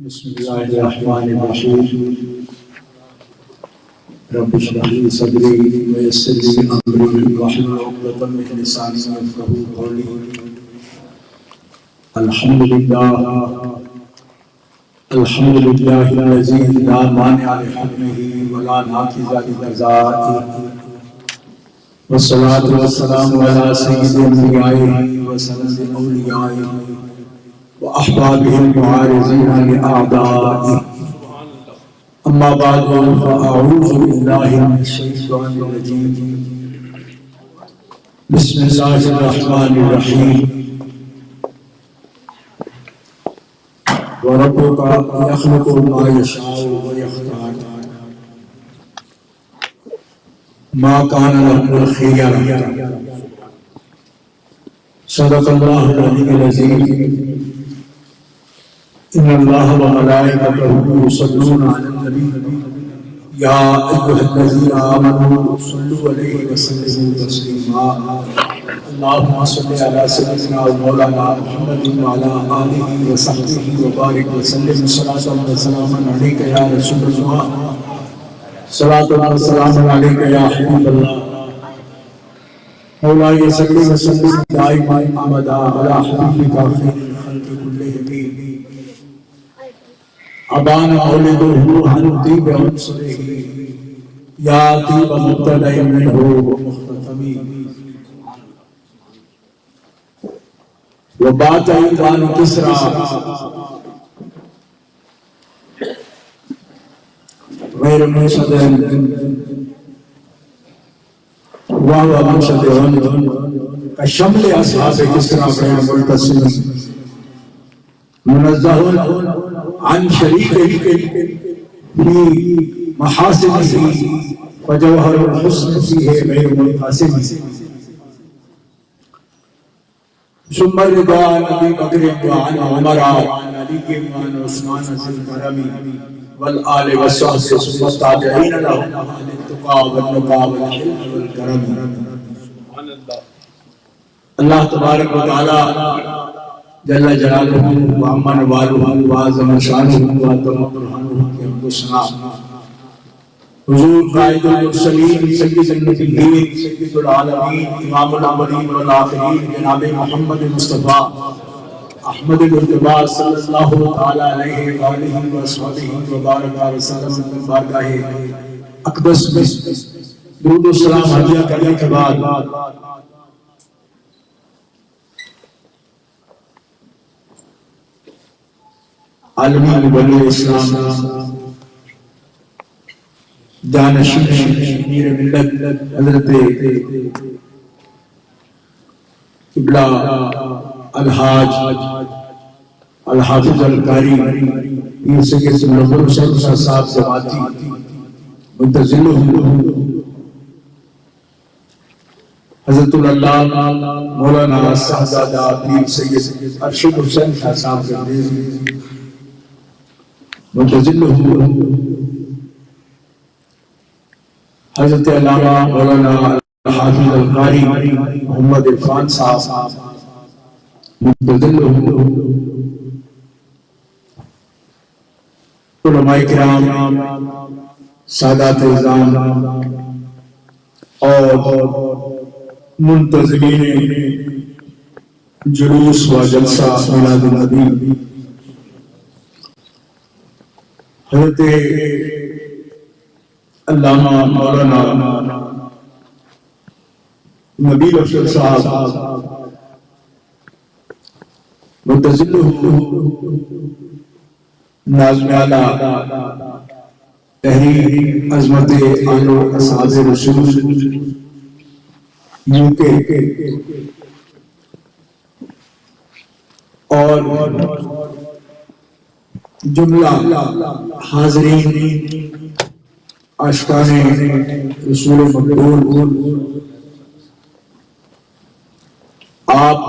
بسم الله الرحمن الرحيم. رب اشرح لي صدري ويسر لي امري واحلل عقدة من لساني يفقهوا قولي. الحمد لله الذي لا مانع لحكمه ولا ناقض لقضائه، والصلاة والسلام على سيد الأنبياء وسند الأولياء وأحبابه المعارضين لأعدائه. أما بعد فأعوذ بالله من الشيطان الرجيم. بسم الله الرحمن الرحيم. وربك يخلق ما يشاء ويختار ما كان لهم الخيار. صدق الله العلي العظيم. إن الله وملائكته يصلون على النبي يا أيها الذين آمنوا صلوا عليه وسلموا تسليما. اللهم صل على سيدنا ومولانا محمد وعلى آله وصحبه وبارك وسلم صلاة وسلاما عليك يا رسول الله. صلاة وسلام عليك يا حبيب الله. مولاي صل وسلم دائما أبدا على حبيبك خير الخلق كلهم. أبان مولده عن طيب عنصره يا طيب مبتدأ منه ومختتم. وبات أيضا كسرى غير منشد وهو منشد كشمل أصحاب كسرى غير ملتزم منزه عن شريكه في محاسنه فجوهر الحسن فيه غير منقسم. ثم رضا عن ابي بكر وعن عمر وعن علي وعن عثمان ذي الكرم والآل والصحب ثم التابعين لهم عن التقى والنقى والحلم والكرم. اللہ تبارک و تعالی جل جلالہ وعمن والہ وعظم شانہ وعظم برہانہ کے ہم کو سنا. حضور قائد المرسلین سید النبیین سید العالمین امام الاولین والآخرین جناب محمد مصطفیٰ احمد المجتبیٰ صلی اللہ تعالی علیہ وآلہ وصحبہ وبارک وسلم بارگاہ اقدس میں درود و سلام ہدیہ کرنے کے بعد عالمی ولی اسلام جانشین امیر ملت حضرت قبلہ الحاج الحافظ القاری پیر سید سید حسین صاحب جماعتی منتظر حضرت اللہ مولانا صاحبزادہ پیر سید ارشد حسین صاحب کے منتظر حضرت علامہ مولانا الحافظ القاری محمد عرفان صاحب منتظر علماء کرام سادات اعظام اور منتظمین جلوس و جلسہ میلاد النبی حضرت علامہ مولانا نبیل افضل صاحب منتظر ناظم اعلیٰ تحریر عظمت آل و اصحاب رسول یو کے اور جملہ حاضرین عاشقان رسول مقبول، آپ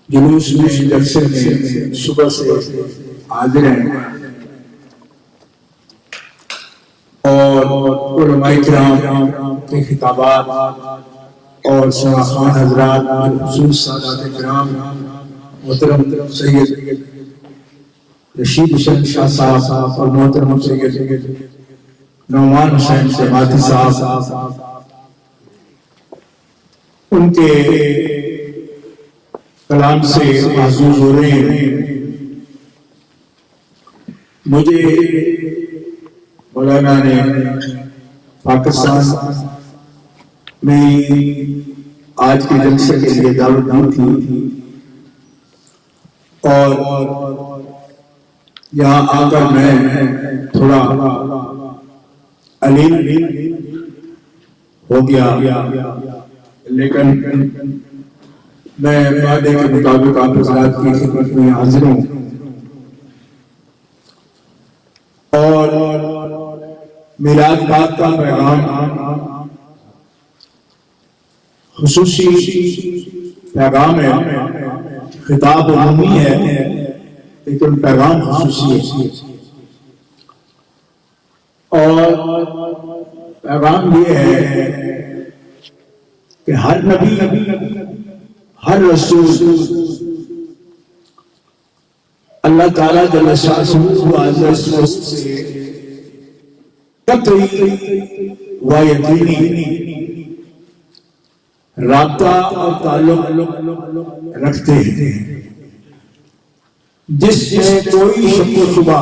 جلوس میں جلسے میں صبح سے حاضر ہیں اور علماء کرام کے خطابات اور شاخان حضرات خصوص سادات کرام محترم سید رشید حسین شاہ صاحب اور محترم سید نعمان حسین سماعتی صاحب ان کے کلام سے محظوظ ہو رہے ہیں۔ مجھے مولانا نے پاکستان میں آج کے جلسے کے لیے دعوت دی تھی اور یہاں آ کر میں تھوڑا علیم ہو گیا، لیکن میں وعدے کے مطابق آپ حضرات کی خدمت میں حاضر ہوں اور میلاد پاک کا پیغام خصوصی پیغام ہے، خطاب عمومی ہے لیکن پیغام خصوصی ہے، اور پیغام یہ ہے کہ ہر نبی ہر رسول اللہ تعالیٰ جل شانہ سے قطعی و یقینی رابطہ اور تعلق رکھتے ہیں، جس میں کوئی شک و شبہ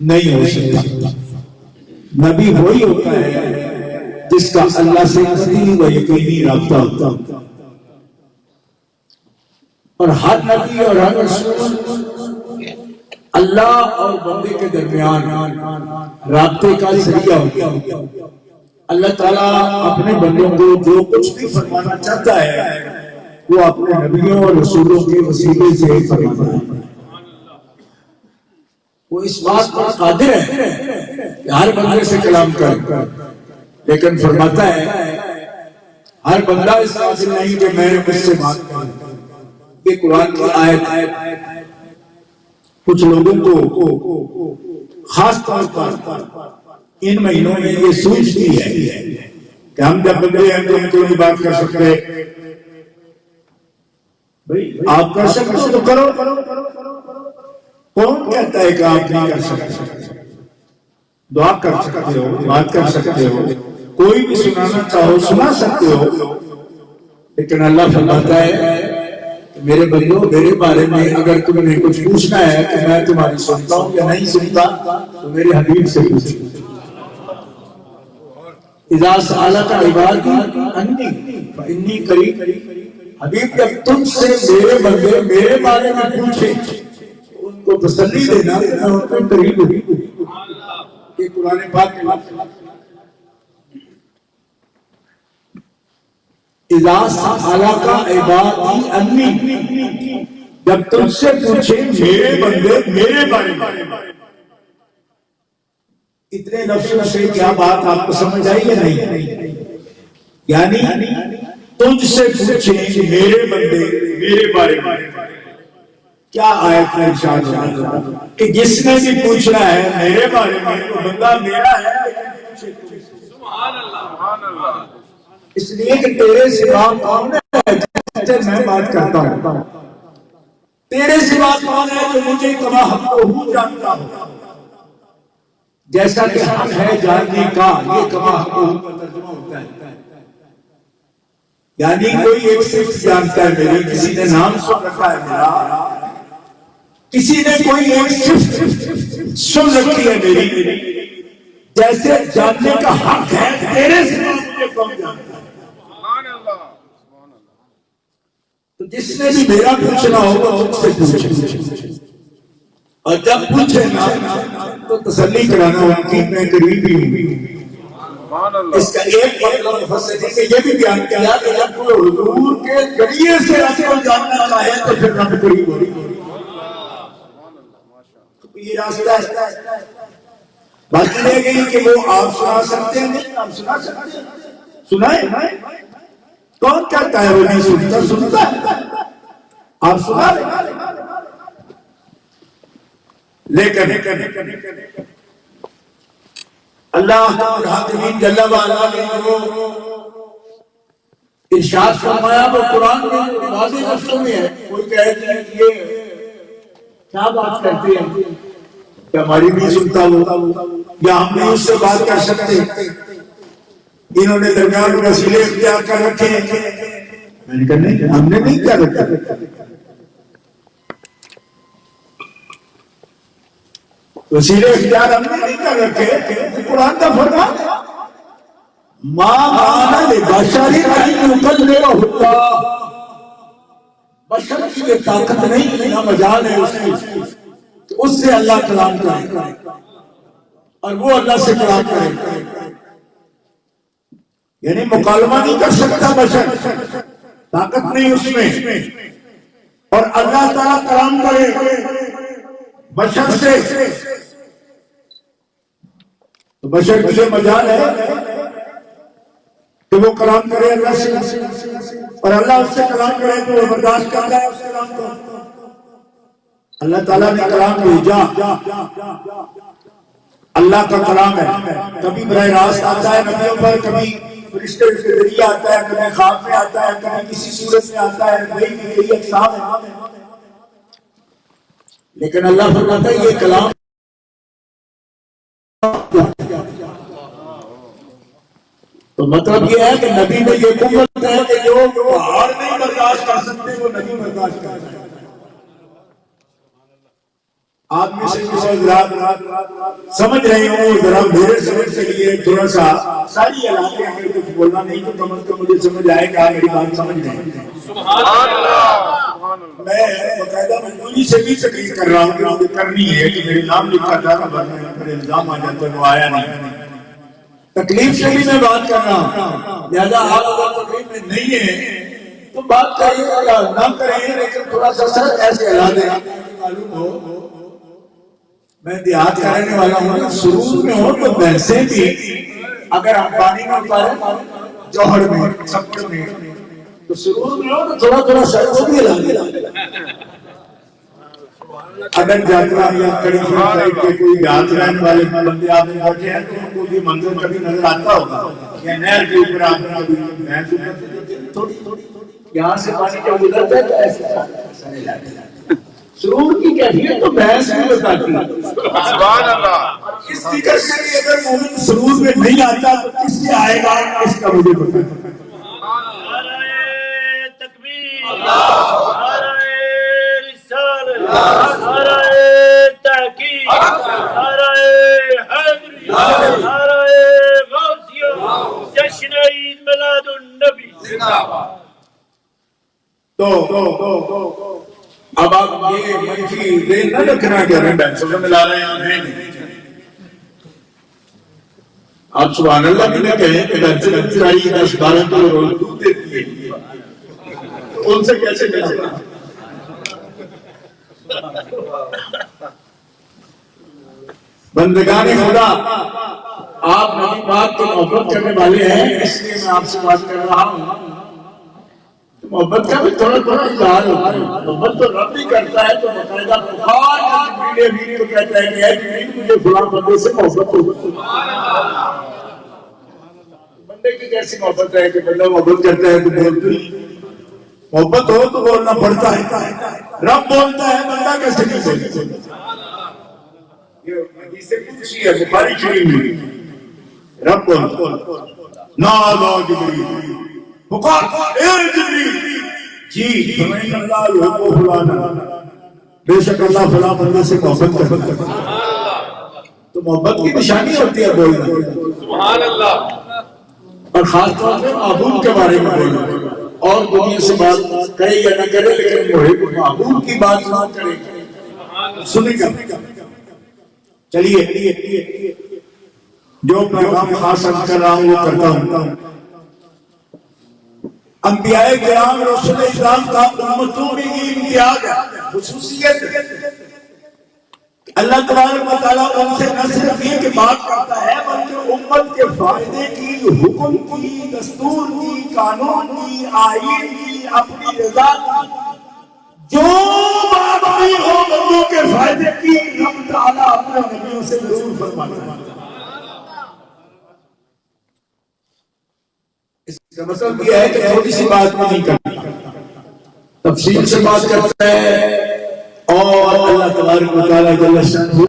نہیں ہو سکتا۔ نبی وہی ہوتا ہے جس کا اللہ سے قطعی و یقینی رابطہ ہوتا ہے، اور ہر نبی اور ہر رسول اللہ اور بندے کے درمیان رابطے کا ذریعہ ہوتا ہے۔ اللہ تعالیٰ اپنے بندوں کو جو کچھ بھی فرمانا چاہتا ہے وہ اپنے نبیوں اور رسولوں کے وسیلے سے فرماتا ہے۔ وہ اس بات پر قادر ہے کہ ہر بندے سے کلام کرے، لیکن فرماتا ہے ہر بندہ اس قابل نہیں کہ میں مجھ سے بات کروں۔ یہ قرآن کی آیت کچھ لوگوں کو خاص طور پر ان مہینوں میں یہ سوچتی ہے کہ ہم جب بندے ہیں تو ہم کیوں نہیں بات کر سکتے؟ بھئی آپ کر سکتے ہو تو کرو، کون کہتا ہے کہ آپ نہیں کر سکتے؟ دعا کر سکتے ہو، بات کر سکتے ہو، کوئی بھی سنانا چاہو سنا سکتے ہو، لیکن اللہ فرماتا ہے میرے بندو میرے بارے میں اگر تم نے کچھ پوچھنا ہے کہ میں تمہاری سنتا ہوں یا نہیں سنتا تو میرے حبیب سے پوچھو۔ اذا سألک عبادی انی فانی قریب، حبیب جب تم سے میرے بندے میرے بارے میں پوچھے ان کو تسلی دینا کہ میں ان کو قریب ہوں۔ یہ قرآن پاک میں اذا سألک عبادی انی، جب تم سے پوچھے میرے بندے میرے بارے میں، اتنے لفظوں سے کیا بات آپ کو سمجھ آئی ہے؟ نہیں، یعنی تجھ سے پوچھے میرے بندے میرے بارے میں، کیا آیت میں ارشاد ہے کہ جس نے بھی پوچھنا ہے میرے بارے میں وہ بندہ میرا ہے، سبحان اللہ سبحان اللہ، اس لیے کہ تیرے سوا کون ہے جس سے میں بات کرتا ہوں؟ تیرے سوا کون ہے جو مجھے کما حق کو جانتا ہوں؟ جیسا کہ حق ہے جاننے کا، یہ کما حق کو کا ترجمہ ہوتا ہے، یعنی کوئی ایک صرف جانتا ہے میری، کسی نے نام سن رکھا ہے میرا، کسی نے کوئی ایک صرف سن رکھی ہے میری، جیسے جاننے کا حق ہے تیرے سوا مجھے کون جانتا ہے؟ تو جس نے بھی میرا پوچھنا ہوگا مجھ سے پوچھے، اور جب پوچھے نا تو تسلی کرانا ان کی میں قریب ہی ہوں۔ اس کا ایک مطلب مفسرین نے یہ بھی بیان کیا کہ جب کوئی حضور کے ذریعے سے رب کو جاننا چاہے تو پھر رب قریب ہو رہی ہے۔ یہ راستہ ہے، باقی رہ گئی کہ وہ آپ سنا سکتے ہیں، نہیں آپ سنا سکتے ہیں، سنائیں، کون کہتا ہے وہ نہیں سنتا؟ سنتا ہے، آپ سنا رہے، لیکن اللہ الحاکمین جل وعلا نے جو ارشاد فرمایا وہ قرآن میں واضح لفظوں میں ہے۔ کوئی کہے کہ کیا بات کرتے ہیں کہ ہماری بھی سنتا ہو یا ہم نہیں اس سے بات کر سکتے؟ انہوں نے درمیان میں وسیلے اختیار کر رکھے ہیں. میں نے کہا نہیں، ہم نے نہیں کیا رکھا. وسیلے اختیار ہم نے نہیں کر رکھے. قرآن کا فرمان ماں مانا لبشر ان یکلمہ اللہ، بشر کی یہ طاقت نہیں، نہ مجال ہے اس سے اللہ کلام کرے اور وہ اللہ سے کلام کرے. یعنی مکالمہ نہیں کر سکتا بشر، طاقت نہیں اس میں، اور اللہ تعالیٰ کلام کرے بشر سے تو بشر کے لیے مجال ہے کہ وہ کلام کرے اللہ سے، اور اللہ اس سے کلام کرے تو وہ برداشت کرتا ہے اس کلام کو. اللہ تعالیٰ نے کلام بھیجا، اللہ کا کلام ہے. کبھی براہ راست آتا ہے نبیوں پر، کبھی فرشتے کے ذریعے آتا ہے، کبھی خواب میں آتا ہے، کبھی کسی صورت میں آتا ہے. کئی اقسام ہے، لیکن اللہ فرماتا ہے یہ کلام تو مطلب یہ ہے کہ نبی میں یہ قوت ہے کہ جو پہاڑ نہیں برداشت کر سکتے وہ نبی برداشت کرتا ہے. آپ میں سے کسی سمجھ رہے ہوں ذرا میرے سمجھ کے لیے تھوڑا سا ساری علاقے میں کچھ بولنا نہیں تو کم از کم مجھے سمجھ آئے کہ آپ میری بات سمجھ رہے ہیں. سبحان اللہ. میں باقاعدہ مجبوری سے بھی تقریر کر رہا ہوں کہ مجھے کرنی ہے کہ میرے نام لکھا تھا نا، ورنہ پر الزام آ جاتا ہے وہ آیا نہیں. تکلیف سے بھی میں بات کر رہا ہوں، لہذا آپ اگر تکلیف میں نہیں ہے تو بات کریے یا نہ کریں، لیکن تھوڑا سا سر ایسے ہلا دیں. معلوم ہو میں دیہات کا رہنے والا ہوں، سرور میں ہو تو بھینسیں بھی اگر ہم پانی میں اتاریں جوہر میں چھپڑ میں تو سرور میں ہو تو تھوڑا تھوڑا سر وہ بھی ہلا دیں. اگر جاتا یا کڑی سائڈ کے کوئی دیہات رہنے والے بندے آپ میں بیٹھے ہیں تو ان کو بھی منظر کبھی نظر آتا ہوگا یا نہر کے اوپر آپ نے کبھی بھینس اوپر تھوڑی یہاں سے پانی جب گزرتا ہے تو ایسے سرور کی کیفیت تو بحث بھی بتاتی ہے. سبحان اللہ. اس فکر سے بھی اگر مومن سرور میں نہیں آتا تو کس سے آئے گا اس کا مجھے پتہ ہے. نعرہ تکبیر، نعرہ رسالت، نعرہ تحقیق، نعرہ حیدری، نعرہ غوثیہ، جشن عید میلاد النبی. تو اب آپ یہ منفی ذہن نہ رکھنا کہ ہمیں بینسوں میں ملا رہے ہیں. آپ سبحان اللہ بھی نہ کہیں کہ بینسیں بنتی رہی 10-12 تو روز دودھ دیتی ہے، ان سے کیسے ملا؟ بندگان خدا، آپ نبی پاک کو محبت کرنے والے ہیں، اس لیے میں آپ سے بات کر رہا ہوں. محبت کا بھی تھوڑا تھوڑا اظہار ہوتا ہے. محبت تو رب بھی کرتا ہے تو باقاعدہ بخار جبریل امین کو کہتا ہے کہ اے جبریل مجھے فلاں بندے سے محبت ہو. بندے کی کیسی محبت ہے کہ بندہ محبت کرتا ہے تو بولتا ہے. محبت ہو تو بولنا پڑتا ہے. رب بولتا ہے بندہ کیسے نہیں بولتا. یہ حدیث قدسی ہے بخاری شریف میں. رب بولتا نادى جبريل وقال اے جبریل جی فرمائیں اللہ یحب فلانا، بے شک اللہ فلاں بندے سے محبت کرتا ہے. تو محبت کی نشانی ہوتی ہے بولنا. سبحان اللہ. اور خاص طور پہ معبود کے بارے میں بولنا. اور دنیا سے بات کرے یا نہ کرے لیکن محب معبود کی بات نہ کرے سنیں گا. چلیے جو پیغام خاص کر رہا ہوں وہ کرتا ہوں. انبیاء کرام رسول اسلام کا امتوں میں یہ امتیاز ہے، خصوصیت ہے. اللہ تبارک و تعالیٰ ان سے نہ صرف یہ کہ بات کرتا ہے بلکہ امت کے فائدے کی، حکم کی، دستور کی، قانون کی، آئین کی، اپنی رضا کی، جو بات بھی ہو بندوں کے فائدے کی رب تعالیٰ اپنے نبیوں سے ضرور فرماتا ہے. اس کا مطلب یہ ہے کہ تھوڑی سی بات میں نہیں کرتا، تفصیل سے بات کرتا ہے. اور اللہ تعالیٰ تبارک و تعالیٰ جل شانہ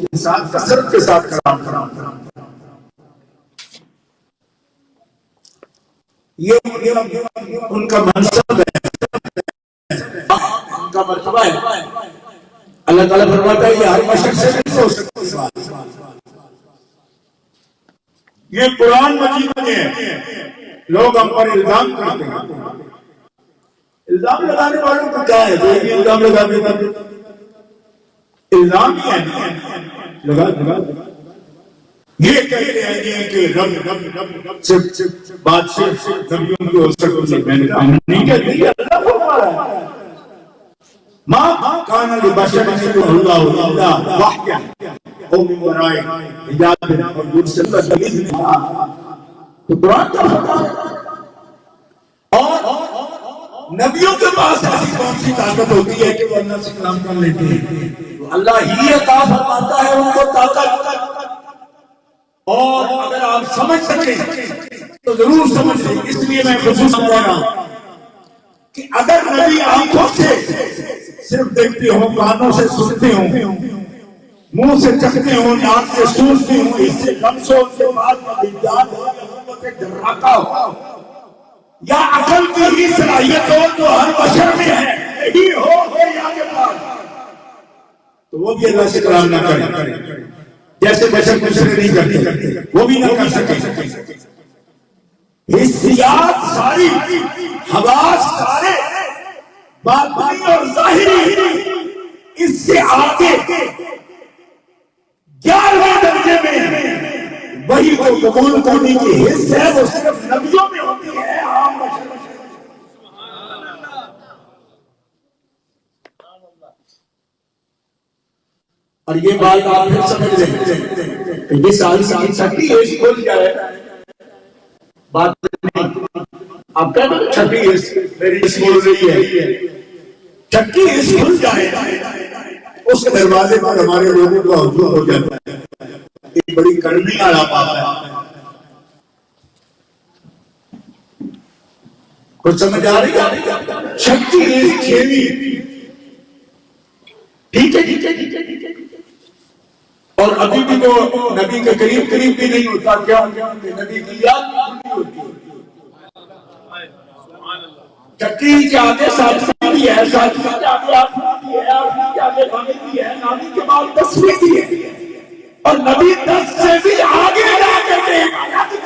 کے ساتھ کثرت کے ساتھ کلام کرنا. یہ ان کا منصب ہے، ان کا مرتبہ ہے. اللہ تعالیٰ فرماتا ہے یہ ہر بشر سے نہیں ہو سکتا. یہ قرآن مجید میں ہے. لوگ ہم پر الزام کرتے ہیں. الزام لگانے والوں کو کیا ہے؟ کوئی بھی الزام لگانے والے الزام ہی ہے. لگا یہ کہتے ہیں کہ رب صرف بات صرف نبیوں کی ہو سکتی ہے. میں نے کہا نہیں کہتے، اللہ فرما رہا ہے ما کان لبشر ان یکلم الا وحیا او من وراء حجاب اور یرسل رسول. تو قرآن کا فرمان ہے. اور نبیوں کے پاس ایسی کون سی طاقت ہوتی ہے کہ وہ اللہ سے کلام کر لیتے ہیں؟ اللہ ہی عطا فرماتا ہے ان کو طاقت. اور اگر آپ سمجھ سکیں تو ضرور سمجھ لیں. اس لیے میں خصوصاً کہہ رہا ہوں کہ اگر نبی آنکھوں سے صرف دیکھتے ہوں، کانوں سے سنتے ہوں، منہ سے چکھتے ہوں، ناک سے سوچتے ہوں، اس سے لمسوں سے بات کا وجدان ہو، حکومت جراقہ ہو یا عقل کی ہی صلاحیت ہو تو ہر بشر میں ہے ہی ہو یا کے پاس، تو وہ بھی اللہ سے کلام نہ کرے. جیسے بشر دوسرے نہیں کرتے وہ بھی نہ کر سکے. حسیات ساری، حواس سارے، باطنی اور ظاہری، اس سے آگے 11ویں درجے میں وہی کو قبول کرنے کی حص ہے وہ صرف نبیوں میں ہوتی ہے، عام بشر. اور یہ بات آپ پھر سمجھ لیں کہ یہ سال کی چھٹی ہے، اس کھل جائے بات نہیں. آپ کہتے ہیں چھٹی میری اس بول رہی ہے، چھٹی اس کھل جائے اس کے دروازے پر ہمارے لوگوں کو ہجوم ہو جاتا ہے. ایک بڑی کرنی والا بات ہے. کچھ سمجھ آ رہی ہے؟ چھٹی اس کھیلی ٹھیک ہے. اور ابھی بھی تو نبی کے قریب بھی نہیں ہوتا. کیا نبی کی یاد نہیں ہوتی. چکی کے آگے ساتھی بھی ہے، ساتھی کے آگے آخری بھی ہے، آخری کے آگے نامی بھی ہے، نامی کے بعد 10ویں بھی ہے. اور نبی 10 سے بھی آگے جا کر کے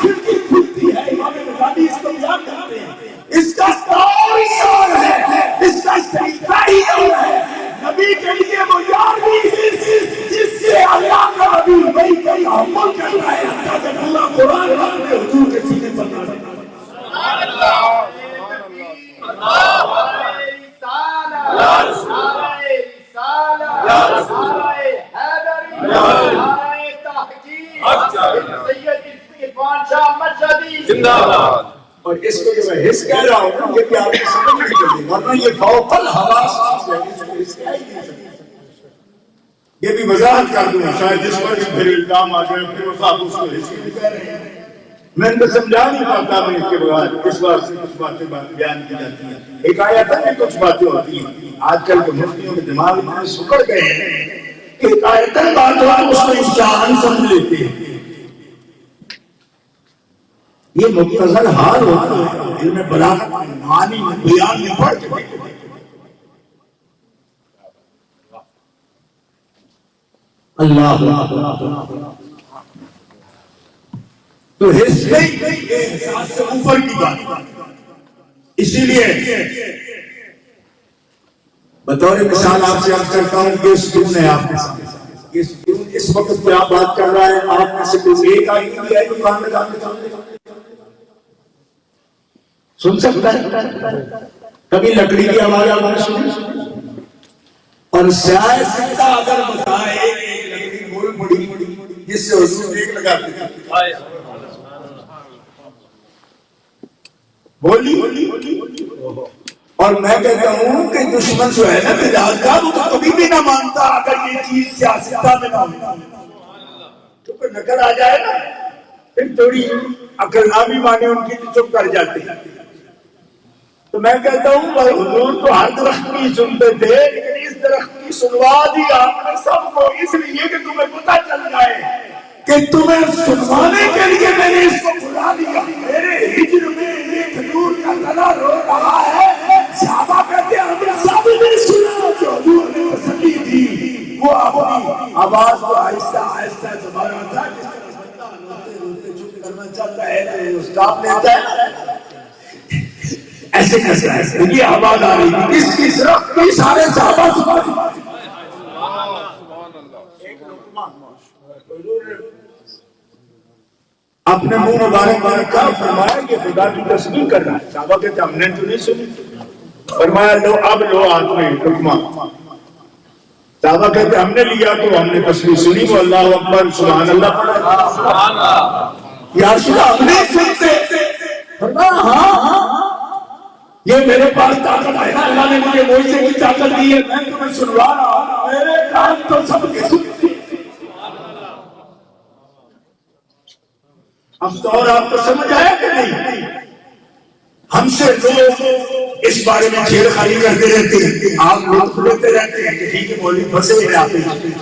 کھڑکی کھلتی ہے. امام غزالی اس کو بیان کرتے ہیں. اس کا طور ہی اور ہے، اس کا طریقہ ہی اور ہے. نبی کے لیے وہ یار بھی جس سے اللہ کا نبی وہی کئی عمل کر رہا ہے حتیٰ کہ اللہ قرآن اپنے حضور کے سینے پر نازل کرتا ہے. اور اس کو جو میں حص کہہ رہا ہوں یہ بھی آپ کو سمجھ نہیں چلے، ورنہ یہ فوق الحواس ہے. یہ بھی وضاحت کر دوں شاید جس پر پھر الزام آ جائے پھر وہ صاحب اس کو حص نہیں کہہ رہے ہیں. میں تو سمجھا نہیں پاتا میں اس کے بعد اس بار سے کچھ باتیں بیان کی جاتی ہیں. ایک آیت میں کچھ باتیں ہوتی ہیں. آج کل کے مفتیوں کے دماغ میں سکڑ گئے ہیں. ایک آیت بات ہو اس کو امتحان سمجھ لیتے ہیں. یہ مختصر حال ہوتا ہے علم بلاغت معنی بیان میں پڑھ کے. اللہ تو حص نہیں، احساس سے اوپر کی بات. اسی لیے بطور مثال آپ سے عرض کرتا ہوں یہ سکون ہے آپ کے ساتھ. یہ سکون اس وقت پہ آپ بات کر رہا ہے، آپ میں سے کوئی ایک آئی بھی ہے جو کام لگا کے سن سکتا ہے. کبھی لکڑی کی آواز آپ نے سنی؟ اور شاید سکتا اگر بتائے ایک لکڑی بول پڑی جس سے حضور ایک لگاتے تھے بولی. اور میں کہتا ہوں کہ دشمن جو ہے نا مزاج کا وہ کبھی بھی نہ مانتا اگر یہ چیز سیاستہ میں نہ ہو تو کوئی نکل آ جائے نا پھر تھوڑی عقل نہ بھی مانے ان کی تو چپ کر جاتے ہیں. تو میں کہتا ہوں حضور تو ہر درخت کی سنتے تھے لیکن اس درخت کی سنوا دیا آپ نے سب کو، اس لیے کہ تمہیں پتہ چل جائے کہ تمہیں سنوانے کے لیے میں نے اس کو بلا دیا۔ میرے ہجر میں یہ کھجور کا تنا رو رہا ہے، صحابہ کہتے ہیں ہم نے سب نے سنا جو حضور نے تسلی دی۔ وہ اپنی آواز کو آہستہ آہستہ دبا رہا تھا، جس طرح بندہ روتے روتے چپ کرنا چاہتا ہے تو اسٹاپ لیتا ہے، ایسے کیسے ایسے یہ آواز آ رہی تھی، اس کی صرف کی سارے صحابہ سنا۔ اپنے منہ مبارک کا فرمایا کہ خدا کی تسبیح کر رہا ہے۔ صحابہ کہتے ہم نے تو نہیں سنی۔ فرمایا لو اب لو ہاتھ میں حکمہ۔ صحابہ کہتے ہم نے لیا تو ہم نے تسبیح سنی، وہ اللہ اکبر سبحان اللہ پڑھا۔ یا رسول اللہ ہم نہیں سنتے۔ فرمایا ہاں یہ میرے پاس طاقت ہے، اللہ نے مجھے معجزے کی طاقت دی ہے، میں تمہیں سنوا رہا ہوں، میرے کان تو سب کے سنتے۔ اب تو اور آپ کو سمجھ آیا کہ نہیں؟ ہم سے لوگ اس بارے میں چھیڑ خانی کرتے رہتے ہیں، آپ لطف لیتے رہتے ہیں کہ ٹھیک ہے مولوی پھنسے ہوئے آتے ہیں،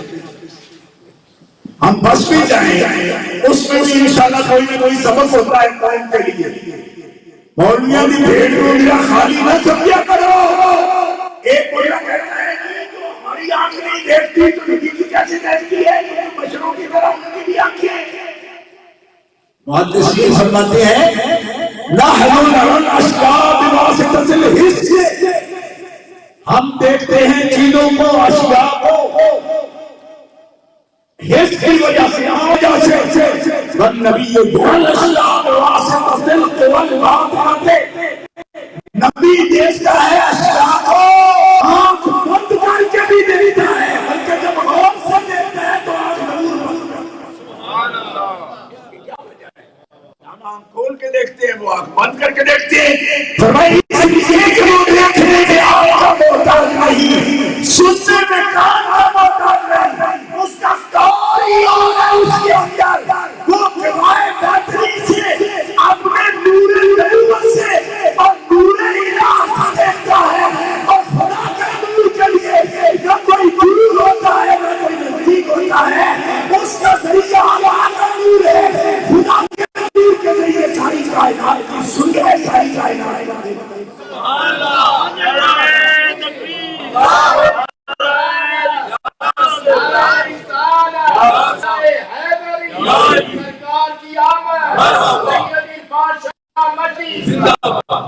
ہم پھنس بھی جائیں، اس میں بھی انشاءاللہ کوئی نہ کوئی سبق ہوتا ہے قوم کے لیے۔ مولویاں بھی بھیڑ روڑیاں خالی نہ سمجھا کرو۔ ایک مولوی کہتا ہے جو ہماری آنکھ نہیں دیکھتی تو نبی کی کیسے دیکھتی ہے، جو بشروں کی طرح ان کی بھی آنکھیں ہیں۔ محدثین فرماتے ہیں نحن نرى الاشیاء بواسطۃ الحس، ہم دیکھتے ہیں چیزوں کو، اشیاء کو حس کی وجہ سے، وجہ سے والنبی یرى الاشیاء بواسطۃ القوى الباطنۃ، نبی دیکھتا ہے اشیاء کو آنکھ بند کر کے بھی دیکھتا ہے، بلکہ جب غور سے دیکھتا ہے تو آنکھ نور بند کر۔ سبحان اللہ، آنکھ کھول کے دیکھتے ہیں، وہ آنکھ بند کر کے دیکھتے ہیں۔ فرمایا اس لیے کہ وہ دیکھنے میں آنکھ کا محتاج نہیں، سننے میں کان کا محتاج نہیں، اس کا کاری اور ہے اس کے اندر، وہ قوائے باطنی سے اپنے نور نبوت سے اور نور الہ سے دیکھتا ہے، اور خدا کے نور کے لیے نہ کوئی دور ہوتا ہے نہ کوئی نزدیک ہوتا ہے، اس کا ذریعہ اللہ کا نور ہے، خدا کے ذریعے ساری کائنات کی سنتے ہیں، ساری کائنات۔ سبحان اللہ، نعرہ تکبیر، سرکار کی آمد، سیدی بادشاہ مدی زندہ باد۔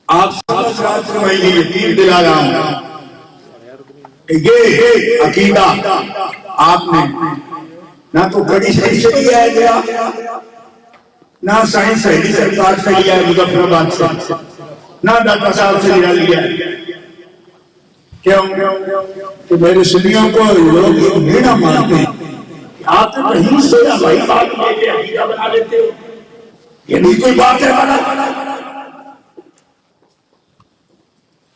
آپ سب ساتھ میں یہ یقین دلا رہا ہوں یہ عقیدہ آپ نے نہ تو بڑی شریف سے لیا گیا، نہ سائنس شہری سرکار سے لیا ہے مظفر آباد سے، نہ داتا صاحب سے لیا ہے۔ کیوں کہ میرے سنیوں کو لوگ یہ میڑا مانتے ہیں، آپ کہیں سے بھائی بات لے کے عقیدہ بنا لیتے ہو، یہ نہیں کوئی بات ہے بنا۔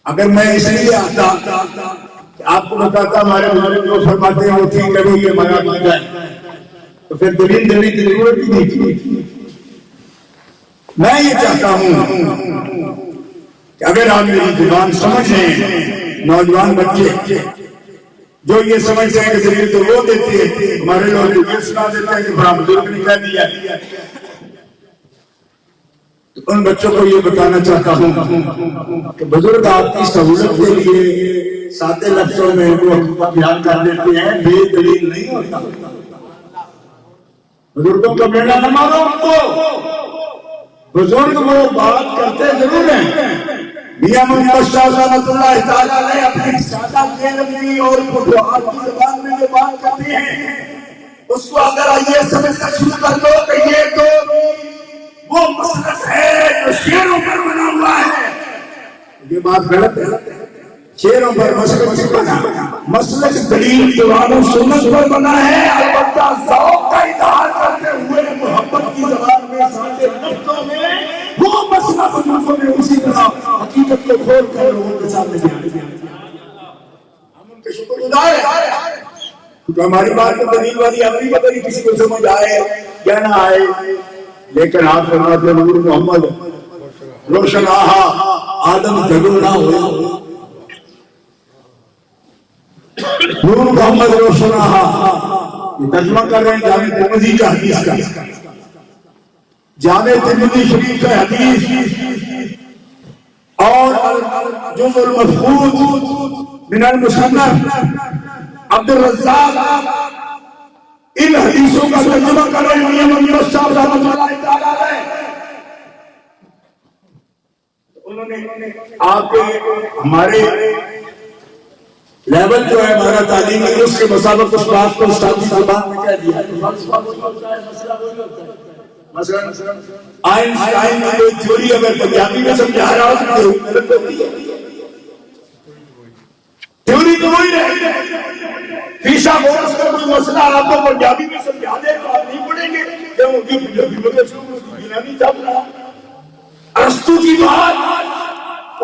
اگر میں اس لیے آتا کہ آپ کو بتاتا ہمارے بزرگ جو فرماتے ہیں وہ ٹھیک ہے یہ ہمارا عقیدہ ہے، تو پھر دلیل دینے کی ضرورت ہی نہیں تھی۔ میں یہ چاہتا ہوں کہ اگر آپ میری زبان سمجھیں، نوجوان بچے جو یہ سمجھتے ہیں کہ دلیل تو وہ دیتی ہے، ہمارے لوگ یہ سنا دیتے ہیں کہ بڑا بزرگ نے کہہ دیا، ان بچوں کو یہ بتانا چاہتا ہوں کہ بزرگ آپ کی سہولت کے لیے سادے لفظوں میں وہ بیان کر دیتے ہیں، بے دلیل نہیں ہوتا۔ بزرگوں کا بیڑا نہ مانو، ان کو بزرگ وہ بات کرتے ضرور ہیں۔ میاں محمد شاہ رحمۃ اللہ تعالیٰ نے اپنی سادہ کیلوی اور فتوحات کی زبان میں جو بات کرتے ہیں اس کو اگر یہ سمجھنا شروع کر دو کہ یہ تو وہ مسلک ہے جو شیروں پر بنا ہوا ہے، یہ بات غلط ہے۔ شیروں پر مسلک بنا، مسلک دلیل قرآن و سنت پر بنا ہے، البتہ ذوق کا اظہار کرتے ہوئے محبت کی زبان میں سادے لفظوں میں وہ مسئلہ بزرگوں نے اسی طرح حقیقت کو کھول کر لوگوں کے سامنے بیان کیا۔ ہم ان کے شکر گزار ہیں کیونکہ ہماری بات میں دلیل والی اپنی پتہ نہیں کسی کو سمجھ آئے یا نہ آئے، لیکن آپ فرماتے نور محمد روشن آہا آدم جگو نہ ہوا، نور محمد روشناہا، یہ ترجمہ کر رہے ہیں جامع ترمذی کا حدیث کا، جامع ترمذی شریف کا حدیث اور جز المفقود من المصنف عبد الرزاق، ان حدیثوں کا ترجمہ کر رہے ہیں میاں محمد صاحب رحمۃ اللہ تعالی علیہ۔ انہوں نے آپ کے ہمارے لیول جو ہے ہمارا تعلیم ہے اس کے مطابق اس بات کو استاد زبان میں کہہ دیا مثلا آئنسٹائن کی کوئی تھیوری اگر پنجابی میں سمجھا رہا ہو تو غلط ہوتی ہے، تھیوری تو وہی رہے فیشا بورس کا کوئی مسئلہ آپ کو پنجابی میں سمجھا دے تو آپ نہیں پڑھیں گے کہ وہ یونانی جب رہا ارسطو کی بات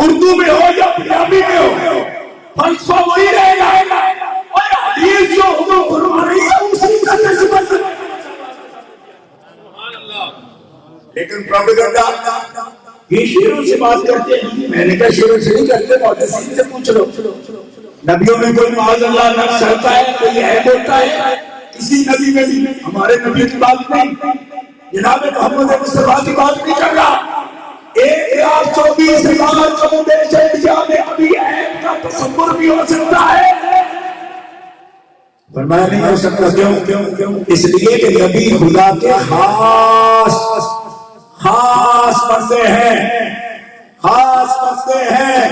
اردو میں ہو یا پنجابی میں ہو فلسفہ وہی رہے گا اور حدیث جو حکم فرما رہی ہے اسی کا ترجمہ لیکن پروپیگنڈا یہ شیروں سے بات کرتے ہیں، میں نے کہا شیروں سے نہیں کرتے، محدثین سے پوچھ لو، نبیوں میں کوئی معاذ اللہ نقص ہوتا ہے، کوئی عیب ہوتا ہے کسی نبی میں بھی؟ ہمارے نبی کی بات نہیں، جناب محمد مصطفیٰ کی بات نہیں کر رہا۔ 1,24,000 چودے شہریہ میں ابھی عیب کا تصور بھی ہو سکتا ہے، فرمایا نہیں ہو سکتا۔ کیوں؟ اس لیے کہ نبی خدا کے خاص بندے ہیں، خاص بندے ہیں،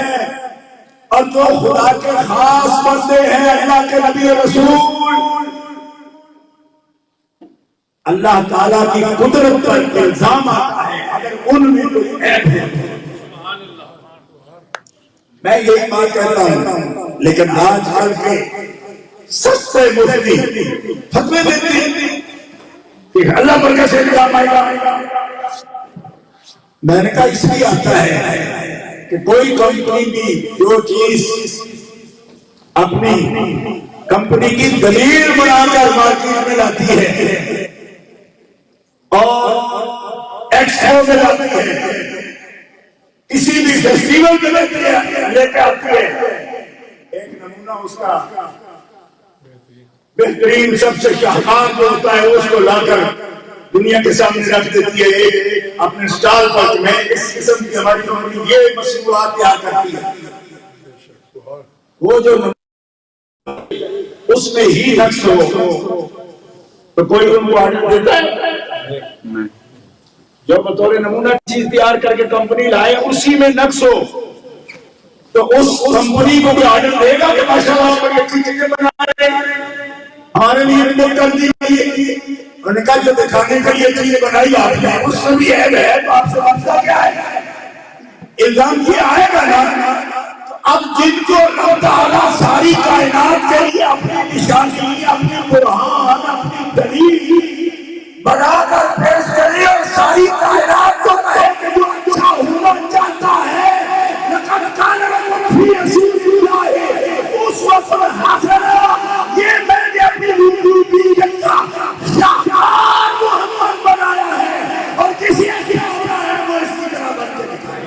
اور جو خدا کے خاص بندے ہیں اللہ کے نبی رسول، اللہ تعالیٰ کی قدرت پر الزام آتا ہے اگر ان میں کوئی عیب ہے۔ میں یہی بات کہتا ہوں، لیکن آج کل کے سستے مفتی فتوے دیتے ہیں کہ اللہ پر کیسے الزام آئے گا؟ میں نے کہا اس لیے آتا ہے کہ کوئی کمپنی بھی جو چیز اپنی کمپنی کی دلیل بنا کر مارکیٹ میں لاتی ہے اور ایکسپو میں لاتی ہے، کسی بھی فیسٹیول میں لے کے آتی ہے، ایک نمونہ اس کا بہترین سب سے شاہکار جو ہوتا ہے اس کو لا کر دنیا کے سامنے رکھ دیتی ہے اپنے سٹال پر، میں اس قسم کی ہماری کمپنی یہ مصنوعات تیار کرتی ہے، وہ جو اس میں ہی نقص ہو تو کوئی ان کو آرڈر دیتا ہے؟ جو بطور نمونہ چیز تیار کر کے کمپنی لائے اسی میں نقص ہو تو اس کمپنی کو کوئی آرڈر دے گا کہ ماشاءاللہ آپ بڑی اچھی چیزیں بنا رہے ہیں، ہمارے لیے رپورٹ کر دی؟ انہوں نے کہا جو دکھانے کے لیے چیزیں بنائی آپ نے اس میں بھی عیب ہے تو آپ سے مسئلہ کیا ہے؟ الزام یہ آئے گا نا۔ اب جن کو اللہ تعالیٰ ساری کائنات کے لیے اپنی نشانی، اپنی قرآن، اپنی دلیل بنا کر پیش کرے اور ساری کائنات کو کہے کہ جو اچھا ہونا چاہتا ہے لقد کان لکم فی رسول اللہ اسوۃ حسنہ، یہ میں نے اپنی ربوبیت کا شاہکار محمد بنایا ہے اور کسی ایسی بنا ہے وہ اس کی طرح بن کے دکھائے۔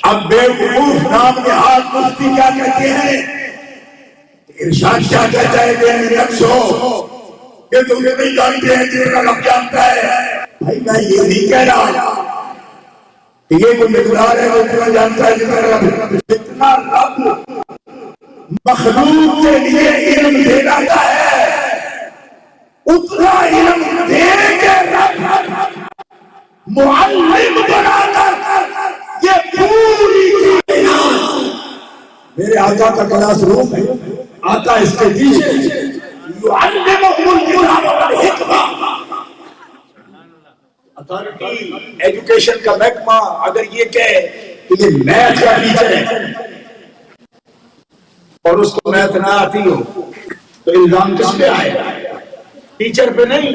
اب بے وقوف نام نہاد مفتی کیا کہتے ہیں؟ ارشاد کیا کہتا ہے کہ نقص ہو کہ تم نہیں جانتے ہیں جن کا رب جانتا ہے۔ بھائی میں یہ نہیں کہہ رہا کہ یہ کوئی مقدار ہے وہ اتنا جانتا ہے جتنا رب، جتنا رب مخلوق کے لیے علم دے جاتا ہے اتنا علم دے کے رب معلم بنا کر یہ پوری کائنات میرے آقا کا کلاس روم ہے، آقا اس کے پیچھے یعلمہم الکتاب والحکمہ۔ اتھارٹی ایجوکیشن کا محکمہ اگر یہ کہے کہ یہ میتھ کا ٹیچر ہے اور اس کو میتھ نہ آتی ہو تو الزام کس پہ آئے گا؟ ٹیچر پہ نہیں،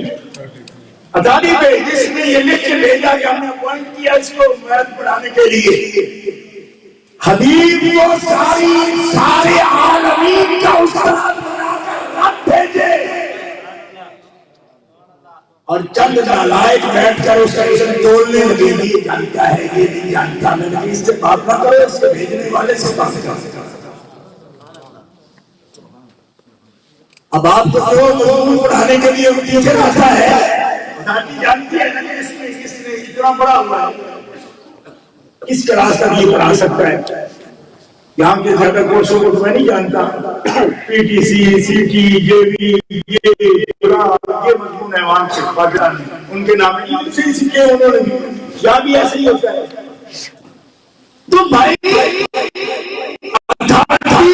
اتھارٹی پہ، جس نے یہ لکھ کے بھیجا کہ ہم نے اپوائنٹ کیا اس کو میتھ پڑھانے کے لیے۔ حبیب کو سارے عالمین کا استاد بنا کر رب بھیجے اور چند نالائق بیٹھ کر اس کا اسم تولنے لگے، یہ جانتا ہے یہ نہیں جانتا، میں نے اس سے بات نہ کرو، اس کے بھیجنے والے سے بات کرو۔ اب آپ کو جو مضمون پڑھانے کے لیے ٹیچر آتا ہے، خدا کی جانتی ہے کہ اس میں کس نے اتنا بڑا ہوا ہے، کس کلاس تک یہ پڑھا سکتا ہے۔ یہاں کے زیادہ کورسوں کو تو میں نہیں جانتا، P T C, C T, J B, یہ مضمون ہے وہاں سے پاکستان میں، ان کے نام سے سیکھے انہوں نے، یا بھی ایسے ہی ہوتا ہے۔ تو بھائی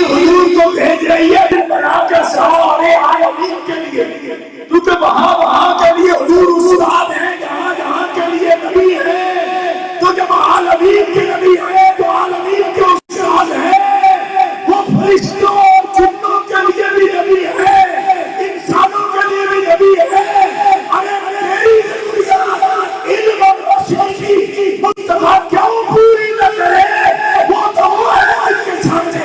حضور کو بھیج رہی ہے بنا کر سارے عالمین کے لیے، کیونکہ وہاں کے لیے حضور استاد ہیں، جہاں کے لیے نبی ہے، تو جب عالمین کے نبی ہے تو عالمین کے استاد ہیں، وہ فرشتوں اور جنوں کے لیے بھی نبی ہے، انسانوں کے لیے بھی نبی ہے۔ ارے میری ضروریات علم اور روشنی کی مصطفیٰ کیوں پوری نہ کرے؟ وہ تو ہے کے سامنے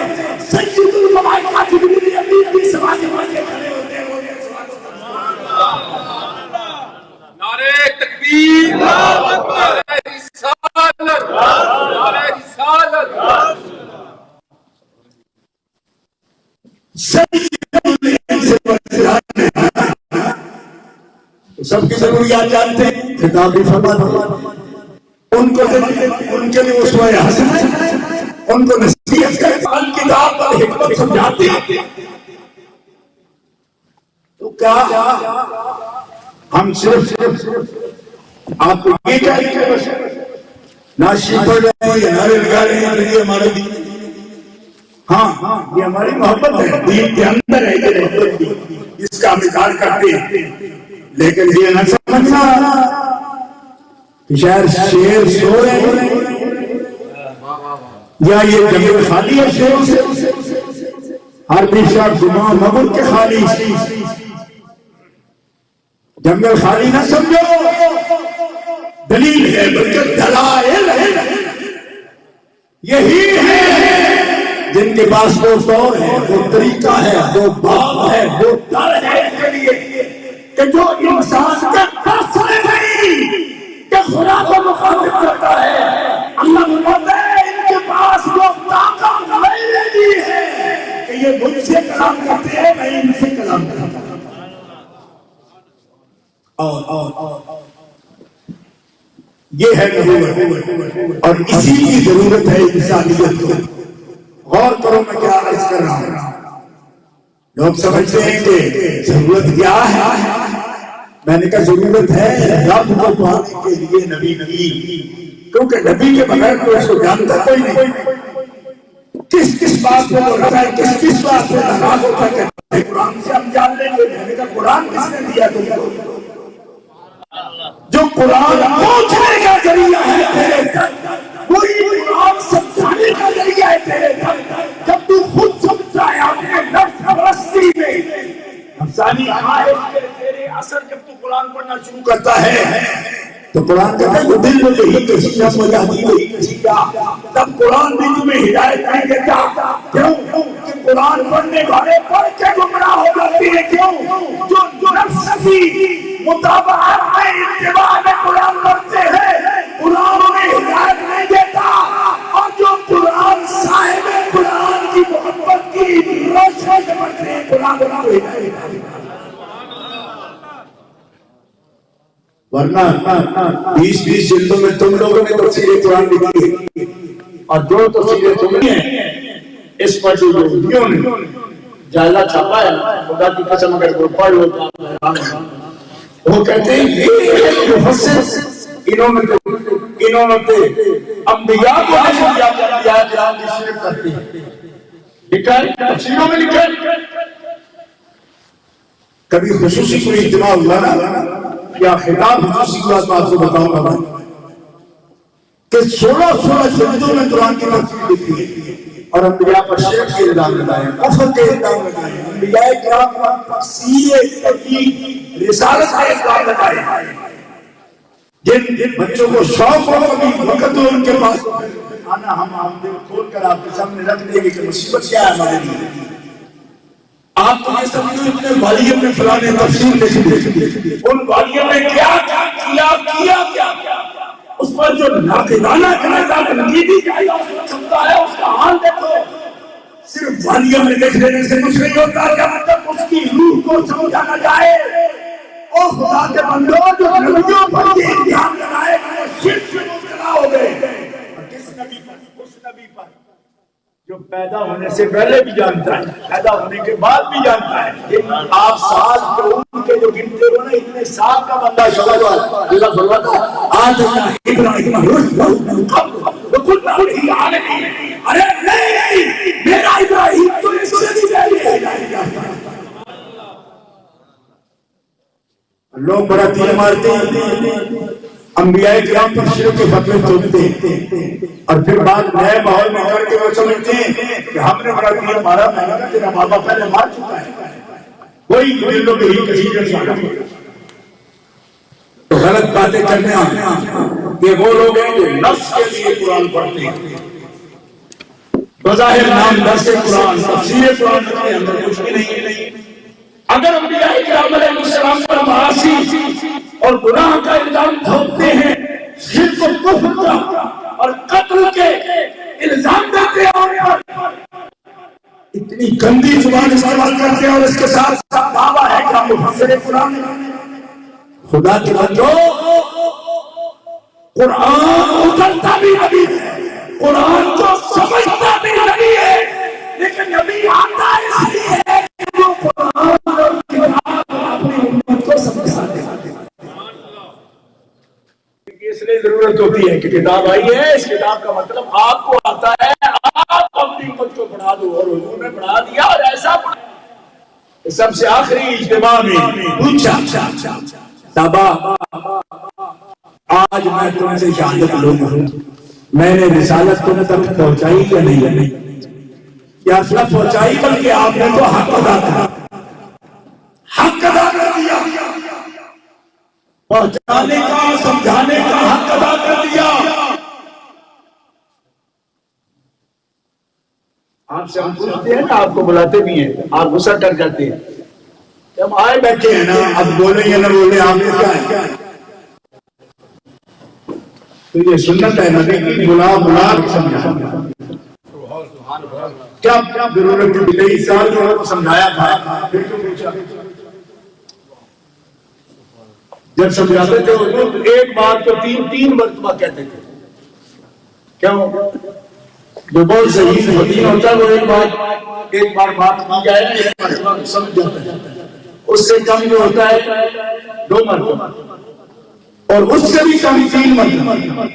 سید الملائکہ جبریل امین سماج کے کھڑے ہوتے ہیں، وہ نعرہ تکبیر، نعرہ رسالت، نعرہ رسالت۔ سب کی ضروریات جانتے ہیں، خطاب بھی فرماتے ہیں، ان کے لیے اسوہ حسنہ ہے، ان کو نصیحت کا کتاب اور حکمت سمجھاتے ہیں۔ تو کیا ہم صرف آپ کو یہ چاہیے کہ بس نعشی پڑھ رہے ہیں یا نعرے لگا رہے ہیں، یہ ہمارے دین، ہاں یہ ہماری محبت ہے، دین کے اندر ہے یہ محبت بھی، اس کا ہم اظہار کرتے ہیں، لیکن یہ نہ سمجھنا کہ شاید شیر سو رہے ہیں یا یہ جنگل خالی ہے شیر سے، ہر بھی شاید جمعہ مغل کے خالی، جنگل خالی نہ سمجھو، دلیل ہے بلکہ دلائل ہے، یہی ہے جن کے پاس وہ دور ہے، وہ طریقہ ہے، وہ باب ہے، وہ در ہے اس کے لیے کہ جو انسان کا فیصلے نہیں کہ خدا کو مخاطب کرتا ہے، اللہ فرماتا ہے ان کے پاس وہ طاقت نہیں ہے کہ یہ مجھ سے کلام کرتے ہیں، میں ان سے کلام کرتا ہوں۔ اور یہ ہے نبوت، اور اسی کی ضرورت ہے انسانیت کو۔ غور کرو میں کیا عرض کر رہا ہوں، لوگ سمجھتے ہیں کہ ضرورت کیا ہے، میں نے کہا ضرورت ہے رب کو پانے کے لیے نبی، کیونکہ نبی کے بغیر تو اس کو جانتا کوئی نہیں، کس بات پہ وہ رہا ہے، کس بات پہ ناراض ہوتا ہے، قرآن سے ہم جان لیں گے۔ میں نے کہا قرآن کس نے دیا تم کو؟ جو قرآن پہنچنے کا ذریعہ ہے تیرے تک، وہی قرآن سمجھانے کا ذریعہ ہے تیرے تک۔ جب تو خود سمجھتا ہے اپنے نفس پرستی میں افسانی خواہش میں تیرے اثر، جب تو قرآن پڑھنا شروع کرتا ہے تو قرآن کہتا ہے وہ دل میں یہی کسی مجاہدی یہی کسی کا، تب قرآن بھی تمہیں ہدایت نہیں دیتا۔ کیوں کہ قرآن پڑھنے والے پڑھ کے گمراہ ہو جاتے ہیں، کیوں جو نفس کی مطابقت میں اتباع میں قرآن پڑھتے ہیں، قرآن انہیں ہدایت نہیں دیتا، اور جو قرآن صاحب قرآن کی محبت کی روشنی سے پڑھتے ہیں قرآن ان کو ہدایت دیتا۔ ورنہ 20 جلدوں میں تم لوگوں نے تفسیر قرآن لکھی ہے، اور جو تفسیر تم نے اس پر جو یہودیوں نے جائلہ چھاپا ہے، خدا کی قسم اگر کوئی پڑھ لو تو آپ حیران ہوں، وہ کہتے ہیں یہ مفسر انہوں نے انبیاء کو نہیں کیا کہ انبیاء کرام کی شرک کرتے ہیں، لکھا ہے تفسیروں میں لکھا ہے۔ کبھی خصوصی کوئی اجتماع ہوا نا یا خطاب خصوصی کی بات آپ کو بتاؤں گا کہ 16 جلدوں میں قرآن کی تفسیر لکھی ہے، اور انبیاء پر شرک کے الزام لگائے، کفر کے الزام لگائے، انبیاء کرام پر تفسیر تحقیق رسالت کے الزام لگائے۔ جن بچوں کو شوق ہو کبھی وقت ہو ان کے پاس آنا، ہم دل کھول کر آپ کے سامنے رکھ دیں گے کہ مصیبت کیا ہے ہمارے لیے۔ آپ تو یہ سمجھو اتنے والیوں میں فلانے تفسیر لکھی، ان والیوں میں کیا اس پر جو ناقدانہ جائزہ تنقیدی جائزہ چلتا ہے اس کا حال دیکھو۔ صرف والیوں میں لکھ لینے سے کچھ نہیں ہوتا، جب تک اس کی روح کو سمجھا نہ جائے۔ اور خدا کے بندو جو نبیوں پر یہ امتحان لگائے گئے شرک سے مبتلا ہو گئے، کس نبی پر؟ اس نبی پر جو پیدا ہونے سے پہلے بھی جانتا ہے، پیدا ہونے کے بعد بھی جانتا ہے۔ آپ سال قرون کے جو گنتے ہو نا، اتنے سال کا بندہ اللہ فرماتا ہے آج ابراہیم رشد وکل ہی عالمی، ارے نہیں میرا ابراہیم تو اس سے بھی پہلے ہے۔ لوگ بڑا تیر مارتے ہیں، انبیاء کرام پر شرک کے فتوے تھوپتے ہیں، اور پھر بعد نئے ماحول میں کر کے وہ سمجھتے ہیں کہ ہم نے بڑا تیر مارا، میں نے کہا تیرا بابا پہلے مار چکا ہے، کوئی دلوں کے ہی کسی کے ساتھ تو غلط باتیں کرنے آتے۔ یہ وہ لوگ ہیں جو نفس کے لیے قرآن پڑھتے ہیں، بظاہر نام درس قرآن، تفسیر قرآن کے اندر کچھ بھی نہیں۔ اگر انبیاء کرام علیہ السلام پر معاصی اور گناہ کا الزام تھوپتے ہیں، شرک و کفر کا اور قتل کے الزام دیتے ہیں، اتنی گندی زبان استعمال کرتے ہیں، اور اس کے ساتھ دعویٰ ہے کہ ہم مفسر قرآن ہیں۔ خدا کے بندو، قرآن اترتا بھی نبی ہے، قرآن کو سمجھتا بھی نبی ہے، لیکن نبی آتا اس لیے ہے کہ وہ قرآن اور کتاب اپنی امت کو سمجھا دے۔ اس لیے ضرورت ہوتی ہے کہ کتاب آئی ہے، اس کتاب کا مطلب آپ کو آتا ہے، آپ اپنی امت کو پڑھا دو، اور حضور نے پڑھا دیا اور ایسا پڑھا۔ سب سے آخری اجتماع میں پوچھا صحابہ، آج میں تم سے شہادت لوں گا، میں نے رسالت تم تک پہنچائی یا نہیں؟ یا صرف پہنچائی بلکہ آپ نے تو حق ادا کر دیا، پہنچانے کا سمجھانے کا حق ادا کر دیا۔ آپ سے ہم پوچھتے ہیں نا، آپ کو بلاتے بھی ہیں، آپ غصہ کر جاتے ہیں کہ ہم آئے بیٹھے ہیں نا، اب بولیں یا نہ بولیں آپ نے کیا ہے؟ تو یہ سنت ہے نبی کی، بلا سمجھا کیا ضرورت تھی؟ 23 سال جو ہے وہ سمجھایا تھا، پھر کیوں پوچھا؟ جب سمجھاتے تھے حضور ایک بات کو تین مرتبہ کہتے تھے، کیوں؟ جو بہت صحیح دین ہوتا ہے وہ ایک بار بات کی جائے ایک مرتبہ سمجھ جاتا ہے، اس سے کم جو ہوتا ہے 2 مرتبہ، اور اس سے بھی کم 3 مرتبہ۔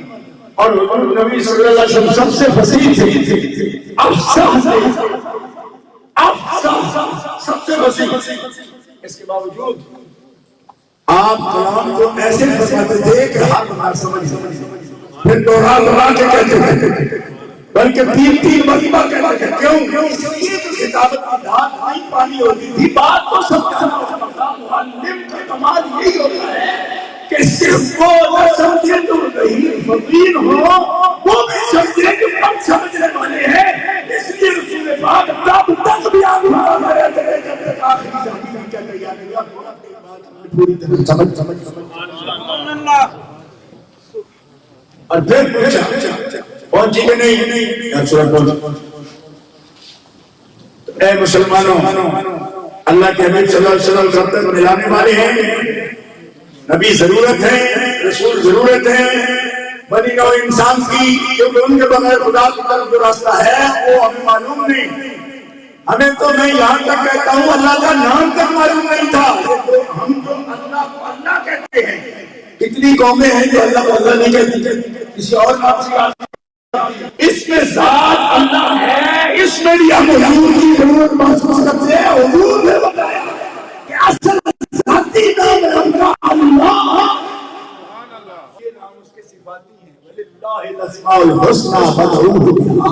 اور نبی صلی اللہ علیہ وسلم سب سے فصیح تھے، افصاح سب سے فصیح، اس کے باوجود آپ کلام کو ایسے فرماتے تھے کہ ہر بات سمجھ، پھر دوہرا کے کہتے تھے، بلکہ 3 مرتبہ کہتے تھے۔ کیوں؟ اس لیے تو کتابت کی دھات نہیں پانی ہوتی تھی، بات کو سمجھنا ہوتا۔ معلم کا کمال یہی ہوتا ہے کہ صرف وہ نہ سمجھے تو نہیں، فقیر ہو وہ بھی سمجھے کہ ہم سمجھنے والے ہیں۔ اس لیے رسول پاک تب تک بھی آپ ہمارے تھے جب تک آخری زمین کیا تیار نہیں ہوا، پوری طرح سمجھ۔ اور پھر پوچھا پہنچی کہ نہیں؟ اے مسلمانوں، اللہ کے حبیب صلی اللہ علیہ وسلم سب تک ملانے والے ہیں، نبی ضرورت ہے، رسول ضرورت ہے بنی نوع انسان کی، کیونکہ ان کے بغیر خدا کی طرف جو راستہ ہے وہ ہمیں معلوم نہیں۔ ہمیں تو میں یہاں تک کہتا ہوں اللہ کا نام تک معلوم نہیں تھا۔ ہم جو اللہ کو اللہ کہتے ہیں، کتنی قومیں ہیں جو اللہ کو اللہ نہیں کہتی، کسی اور نام سے، اس میں ذات اللہ ہے، اس میں بھی ہم حضور کی ضرورت محسوس کرتے ہیں۔ حضور نے بتایا کہ اصل ذاتی نام ہے ہم کا اللہ، یہ نام اس کے صفاتی ہیں، وَلِلَّهِ الْأَسْمَاءُ الْحُسْنَى فَادْعُوهُ بِهَا۔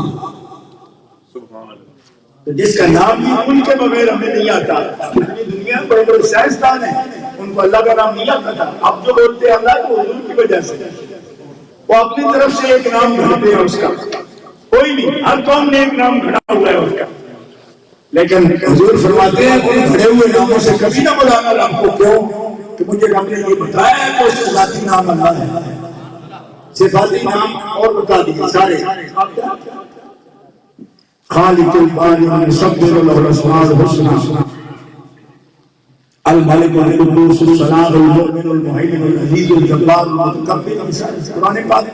تو جس کا نام بھی ان کے بغیر ہمیں نہیں آتا، پوری دنیا میں بڑے بڑے سائنسدان ہیں، ان کو اللہ کا نام نہیں آتا تھا، اب جو بولتے ہیں اللہ کو حضور کی وجہ سے، وہ اپنی طرف سے ایک نام گھڑتے ہیں اس کا، کوئی نہیں، ہر قوم نے ایک نام گھڑا ہوا ہے اس کا۔ لیکن حضور فرماتے ہیں ان بڑے ہوئے ناموں سے کبھی نہ بلانا رب کو. کیوں کہ مجھے رب نے یہ بتایا ہے کہ اس کا ذاتی نام اللہ ہے. صفاتی نام اور بتا دیے سارے. خالق الباری المصور له الاسماء الحسنى الملك القدوس السلام المؤمن المهيمن العزيز الجبار المتكبر. قرآن پاک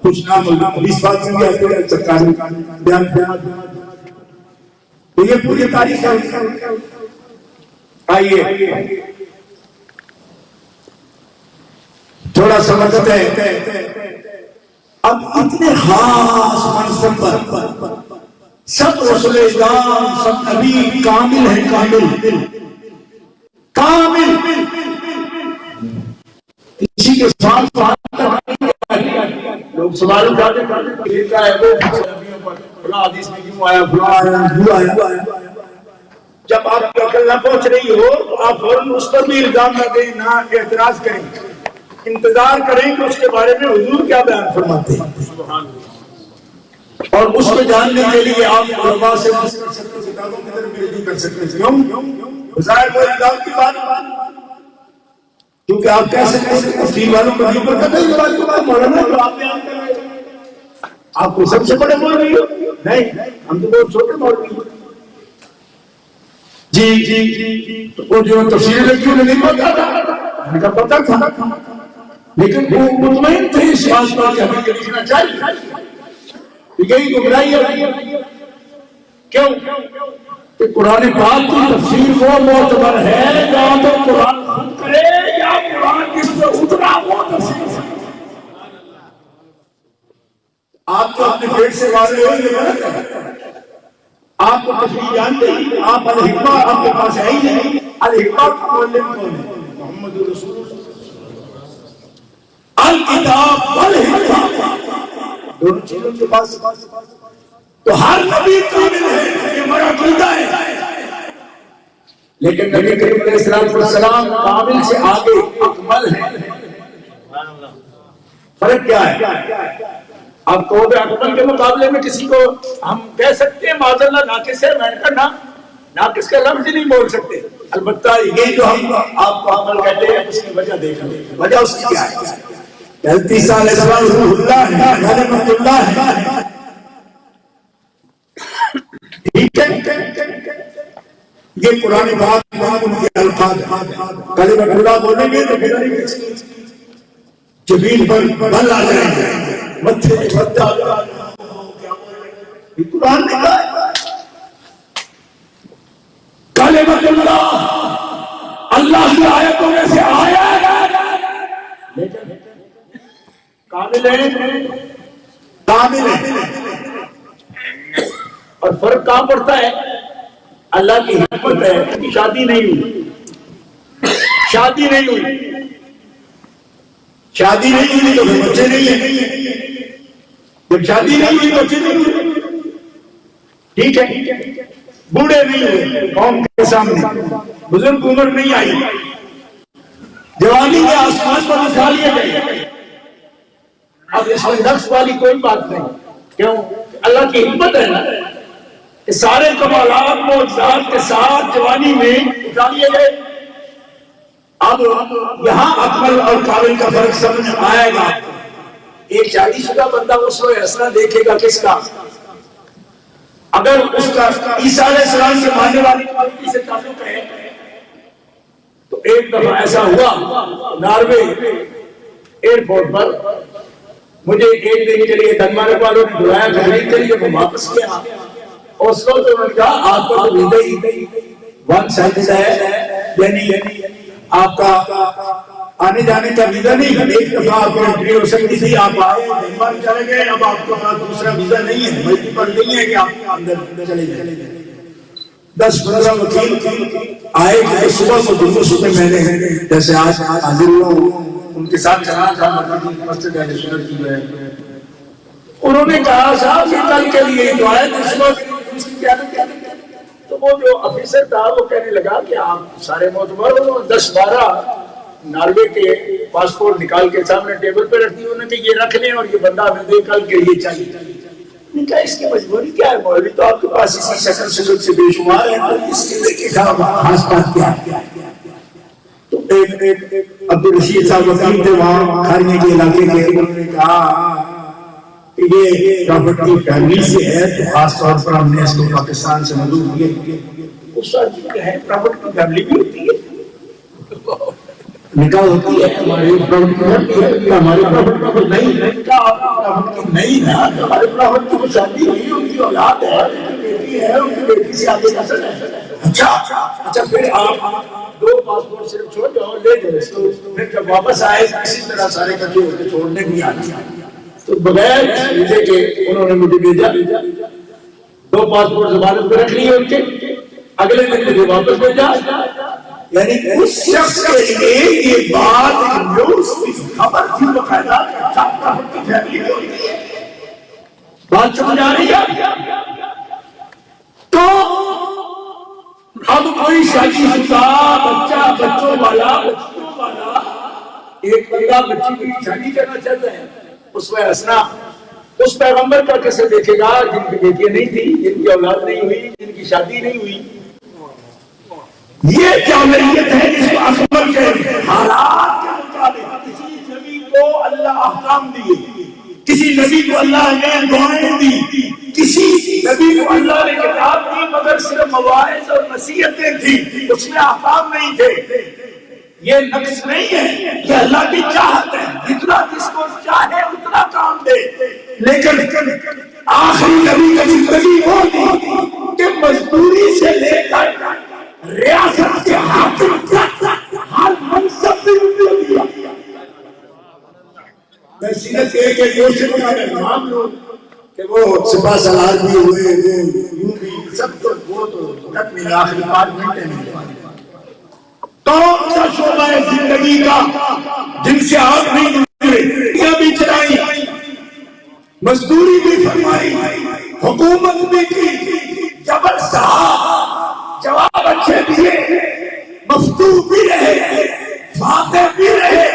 کچھ نام اس بات سے بھی آتے ہیں سرکاری بیان تو یہ پوری تاریخ ہے. آئیے تھوڑا سمجھتے ہیں. اب اتنے خاص منصب پر سب رسول اسلام سب نبی کامل ہیں. کامل کسی کے ساتھ لوگ سوال اٹھاتے فلاں حدیث میں کیوں آیا فلاں آیا. جب آپ کی عقل نہ پہنچ رہی ہو تو آپ فوراً اس پر بھی الزام نہ دیں, نہ اعتراض کریں, انتظار کریں کہ اس کے بارے میں حضور کیا بیان فرماتے ہیں. اور اس کو جاننے کے لیے آپ علماء سے کتابوں کی طرف رجوع کر سکتے ہیں. بظاہر کوئی الزام کی بات کیونکہ آپ کہہ سکتے ہیں تفسیر والوں کو نہیں پڑھتا تھا یہ بات کے بعد مولانا تو آپ بیان کر رہے ہیں. آپ کو سب سے بڑے مولوی ہو نہیں, ہم تو بہت چھوٹے مولوی ہیں. جی تو وہ جو تفسیر لکھی انہیں نہیں پتا تھا, ان کا پتا تھا, لیکن وہ مطمئن تھے اس بات پر کہ ہمیں یہ لکھنا چاہیے. یہی گمراہی ہے. کیوں کہ قرآن پاک کی تفسیر وہ معتبر ہے جہاں تو قرآن خود کرے یا قرآن جس پہ اترا وہ تفسیر. آپ تو اپنے پیٹ سے واضح ہو یہ غلط ہے. آپ کو تفسیر جانتے ہیں, آپ الحکمہ آپ کے پاس ہے ہی نہیں. الحکمہ کا معلم کون ہے؟ محمد رسول الکتاب والحکمہ, دونوں چیزوں کے پاس. تو ہر نبی کامل ہے, یہ ہمارا عقیدہ ہے. لیکن نبی کریم علیہ السلام کامل سے آگے اکمل ہے. فرق کیا ہے؟ آپ کو اکمل کے مقابلے میں کسی کو ہم کہہ سکتے ہیں معذاللہ ناقص ہے, میں نے کہا ناقص کا لفظ نہیں بول سکتے. البتہ یہ جو ہم آپ کو عمل کہتے ہیں اس کی وجہ دیکھ لیں. وجہ اس کی کیا ہے؟ عیسیٰ علیہ السلام روح اللہ ہے, کلمۃ اللہ ہے. ٹھیک ہے, یہ قرآن پاک ان کے الفاظ کلمۃ اللہ بولیں گے تو پھر جبین پر بل آ جائیں گے, متھے پہ بل آ جائیں گے. قرآن نے کہا کلمۃ اللہ کی آیتوں میں سے آیا ہے, لیکن کامل ہے. اور فرق کہاں پڑتا ہے؟ اللہ کی حکمت ہے کہ شادی نہیں ہوئی. شادی نہیں ہوئی تو بچے نہیں ہیں. جب شادی نہیں ہوئی بچے نہیں ہوئے. ٹھیک ہے, بوڑھے نہیں ہوئے قوم کے سامنے, بزرگ عمر نہیں آئی, جوانی کے آسمان پر اٹھا لیے گئے. اب اس میں نقص والی کوئی بات نہیں. کیوں؟ اللہ کی حکمت ہے نا کہ سارے کمالات معجزات کے ساتھ جوانی میں اٹھا لیے گئے. اب یہاں اکمل اور کامل کا فرق سمجھ آئے گا. ایک شادی شدہ بندہ اس کو حسنہ دیکھے گا کس کا؟ اگر اس کا عیسیٰ علیہ السلام سے ماننے والی کمیونٹی سے تعلق ہے. تو ایک دفعہ ایسا ہوا ناروے ایئرپورٹ پر, مجھے ایک دن کے لیے ڈنمارک والوں نے بلایا تقریر کے لیے, میں واپس گیا. اور اس وقت انہوں نے کہا آپ کا تو ویزا ہی ون سائڈ ہے, یعنی آپ کا آنے جانے کا ویزا نہیں. ایک دفعہ آپ کو انٹری ہو سکتی تھی, آپ آئے ڈنمارک چلے گئے, اب آپ کا دوسرا ویزا نہیں ہے, ملٹیپل نہیں ہے کہ آپ اندر چلے جائیں. 10-15 وکیل آئے کہ صبح کو دونوں صبح میں نے جیسے آج حاضر ہوں ان کے ساتھ چلا تھا مسجد اہل سنت کی ہے. انہوں نے کہا صاحب یہ کل کے لیے تو آئے تو اس وقت تو وہ جو افیسر تھا وہ کہنے لگا کہ آپ سارے معتبر 10-12 ناروے کے پاسپورٹ نکال کے سامنے ٹیبل پہ رکھ دی. انہوں نے کہ یہ رکھ لیں اور یہ بندہ ہمیں دے کل کے لیے چاہیے. کہا اس کی مجبوری کیا ہے مولوی؟ تو آپ کے پاس اسی شکل صورت سے بے شمار ہے، اس کے لیے خاص بات کیا ہے؟ تو ایک عبدالرشید صاحب وکیل تھے وہاں کھارنے کے علاقے کے، انہوں نے کہا کہ یہ پراپرٹی فیملی سے ہے تو خاص طور پر ہم نے اس کو پاکستان سے مدعو کیا۔ اس وقت ہے پراپرٹی فیملی بھی ہوتی ہے، نکاح ہوتی ہے، ہماری پراپرٹی ہماری پراپرٹی نہیں، نہیں نا، ہمارے پراپرٹی کو شادی ہوئی، ان کی اولاد ہے، ان کی بیٹی ہے، ان کی بیٹی سے آگے نسل ہے۔ اچھا پھر آپ 2 پاسپورٹ صرف چھوڑ جاؤ، لے جائے اس کو، پھر جب واپس آئے اسی طرح سارے کٹھے ہو کے چھوڑنے بھی آنا۔ تو بغیر ویزے کے انہوں نے مجھے بھیجا، 2 پاسپورٹ ضمانت پہ رکھ لیے ان کے، اگلے دن مجھے واپس بھیجا۔ یعنی اس شخص کے لیے یہ بات جو اس کی خبر تھی باقاعدہ بات سمجھ آ رہی ہے؟ تو اب کوئی شادی شدہ بچہ بچوں والا ایک بندہ بچی کی شادی کرنا چاہتا ہے، اس میں ہنسنا اس پیغمبر کا کیسے دیکھے گا جن کی بیٹیاں نہیں تھی، جن کی اولاد نہیں ہوئی، جن کی شادی نہیں ہوئی؟ یہ جامعیت ہے جس کو اکبر کے حالات کے مطابق کسی نبی کو اللہ احکام دیے، کسی نبی کو اللہ نے دعائیں دی، کسی نبی کو اللہ نے کتاب دی، مگر صرف مواعظ اور نصیحتیں تھی، اس میں احکام نہیں تھے۔ یہ نقص نہیں ہے، یہ اللہ کی چاہت ہے، جتنا جس کو چاہے اتنا کام دے، لیکن آخری نبی کی زندگی وہ تھی کہ مزدوری سے لے کر ریاست کے حاکم تک ہر منصب بھی انہوں نے دیا۔ میں سیرت ایک دوسرے کو امام لوگ کہ وہ سپاہ سالار بھی ہوئے، یوں بھی سب تو وہ تو تک نہیں، آخری 5 گھنٹے نہیں۔ کون سا شعبہ ہے زندگی کا جن سے آپ نہیں گزرے؟ بھی چلائی، مزدوری بھی فرمائی، حکومت بھی کی، جبر سہا، جواب اچھے دیے، مفتو بھی رہے، فاتح بھی رہے،